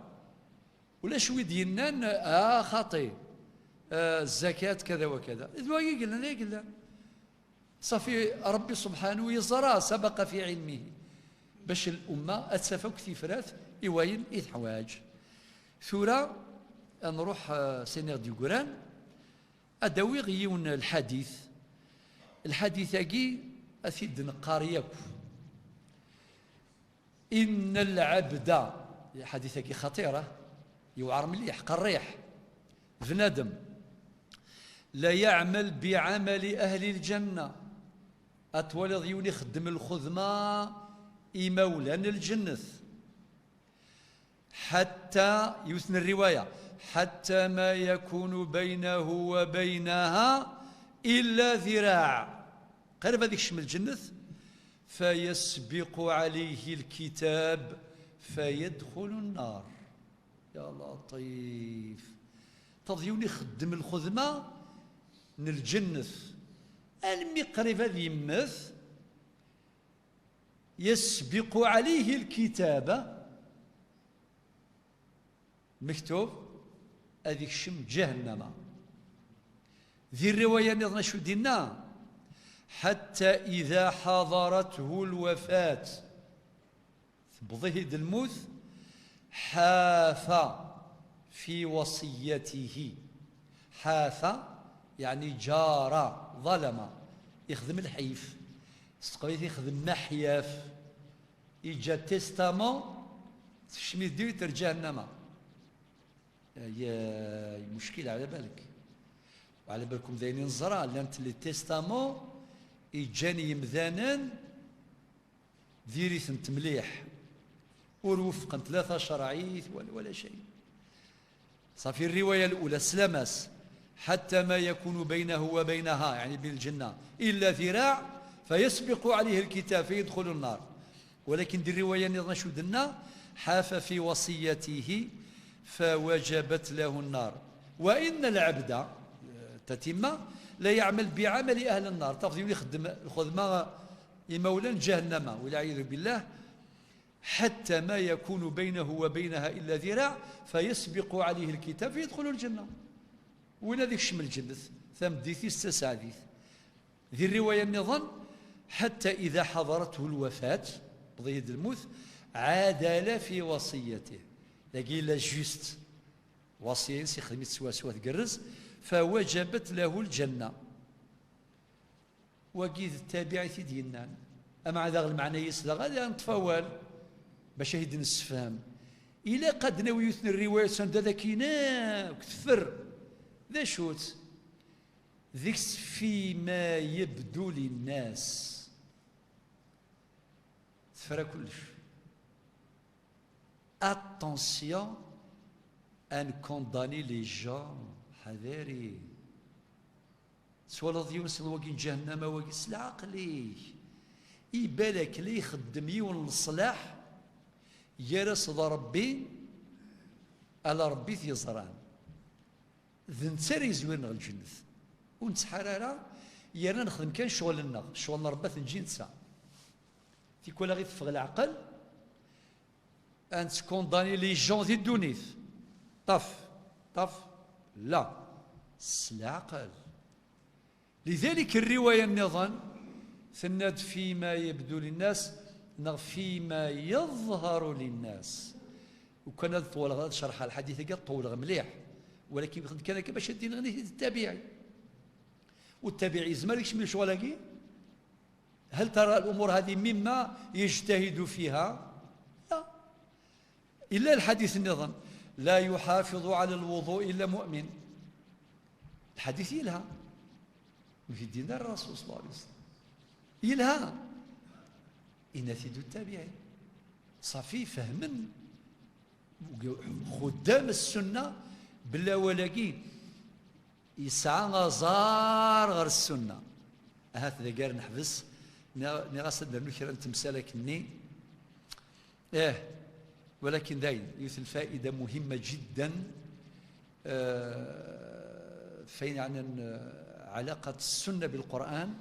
ولاش ويدينا خطي الزكاة كذا وكذا ذوي قلنا صافي ربي سبحانه يزرى سبق في علمه باش الأمة أتسافق في فراث إيواين حواج ثورة نروح سينير دي قران أدوي غيون الحديث أجي أسيد نقاريك إن العبد حديثك خطيرة يوعر مليح قريح بنادم لا يعمل بعمل أهل الجنة أتولد يوني خدم الخدمة إمولان الجنث حتى يثني الرواية حتى ما يكون بينه وبينها إلا ذراع قرب هذيك شمل الجنث فيسبق عليه الكتاب فيدخل النار. يا لطيف تضيوني خدم الخدمة من الجنث المقرب هذا يمث يسبق عليه الكتاب مكتوب هذيك شم جهنم. ذي الرواية نظن شو دينا حتى إذا حضرته الوفاة بضهد الموت حاف في وصيته. حاف يعني جار ظلم يخدم الحيف استقبيت يخدم محياف يجا تيستامون تشميت ديو ترجع النما. يا مشكلة على بالك وعلى بالكم دايرين نزرع لانت لي تيستامون يجاني مذانا ديري ثنت مليح وروفقا 3 شرعيث ولا شيء. صافي الرواية الأولى سلامس حتى ما يكون بينه وبينها يعني بين الجنة إلا ذراع فيسبق عليه الكتاب فيدخل النار. ولكن دي الرواية نظن شو دنا حاف في وصيته فوجبت له النار. وإن العبد تتم لا يعمل بعمل أهل النار تفضل يخدم الخدمة مولى جهنم والعياذ بالله حتى ما يكون بينه وبينها إلا ذراع فيسبق عليه الكتاب فيدخل الجنة. وين هذيك شمل الجنث ثم ديثي استسعديث. ذي الرواية النظام حتى إذا حضرته الوفاة بضيد الموت عادل في وصيته لقي لا جوست وصية سيخدمي سوا تقرز فوجبت له الجنة. وقيد التابعي ديالنا أما هذا المعنى يسلغ غادي نتفاول باش يهدي السفام إلا قد ناوي يثني الرواية سند ذاكينا كثر ذا شوت ذيك فيما يبدو للناس تفرى كلش. attention à ne condamner les gens حذاري سوالا ضيوس الوقين جهنم وقيس العقلي يبالك لي يخدم يون الصلاح يرس ذا ربي على ربي في زران ذن تسري زوين الجنث ونتحرر يانا نخدم كان شغلنا ربات نجي نسا في كل غير تفغ العقل ان تكونداني لي جون ذي الدونيث طف لا العقل. لذلك الرواية النظام ثناد فيما يبدو للناس فيما يظهر للناس. وكان طول غير شرح الحديث قال طول مليح ولكن كان باش دين غني التابعي والتابعي زمان يشمل شغلاكي. هل ترى الامور هذه مما يجتهد فيها؟ لا. الا الحديث النظام لا يحافظ على الوضوء الا مؤمن. الحديث يلها في دين الرسول صلى الله عليه وسلم يلها ينفذ التابعي صافي فهما خدام السنه بلا ولاكي يسعى غزار غير السنه. هكذا قال نحبس نغاس ندير كرا تمثالك ني ولكن داين يوث الفائده مهمه جدا فين عن علاقه السنه بالقران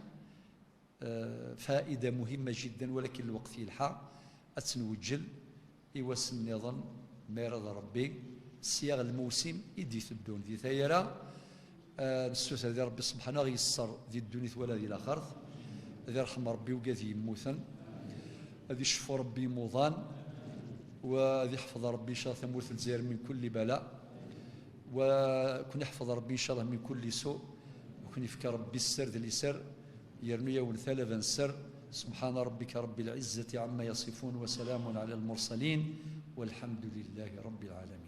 فائده مهمه جدا ولكن الوقت يلحق اتنوجل يوس النظام ما يرضى ربي صياغ الموسم يدي الدون ذي ثيرا نستوس هذه ربي سبحانه يسر ذي الدنيا ولا ذي الاخر هذي رحم ربي وقاذي يموثن هذي شفو ربي موضان وهذي يحفظ ربي ان شاء الله ثموث الجزائر من كل بلاء وكن يحفظ ربي ان شاء الله من كل سوء يكون يفك ربي السر ذي سر يرنو يوم ثلاثا سر. سبحان ربك رب العزة عما يصفون وسلام على المرسلين والحمد لله رب العالمين.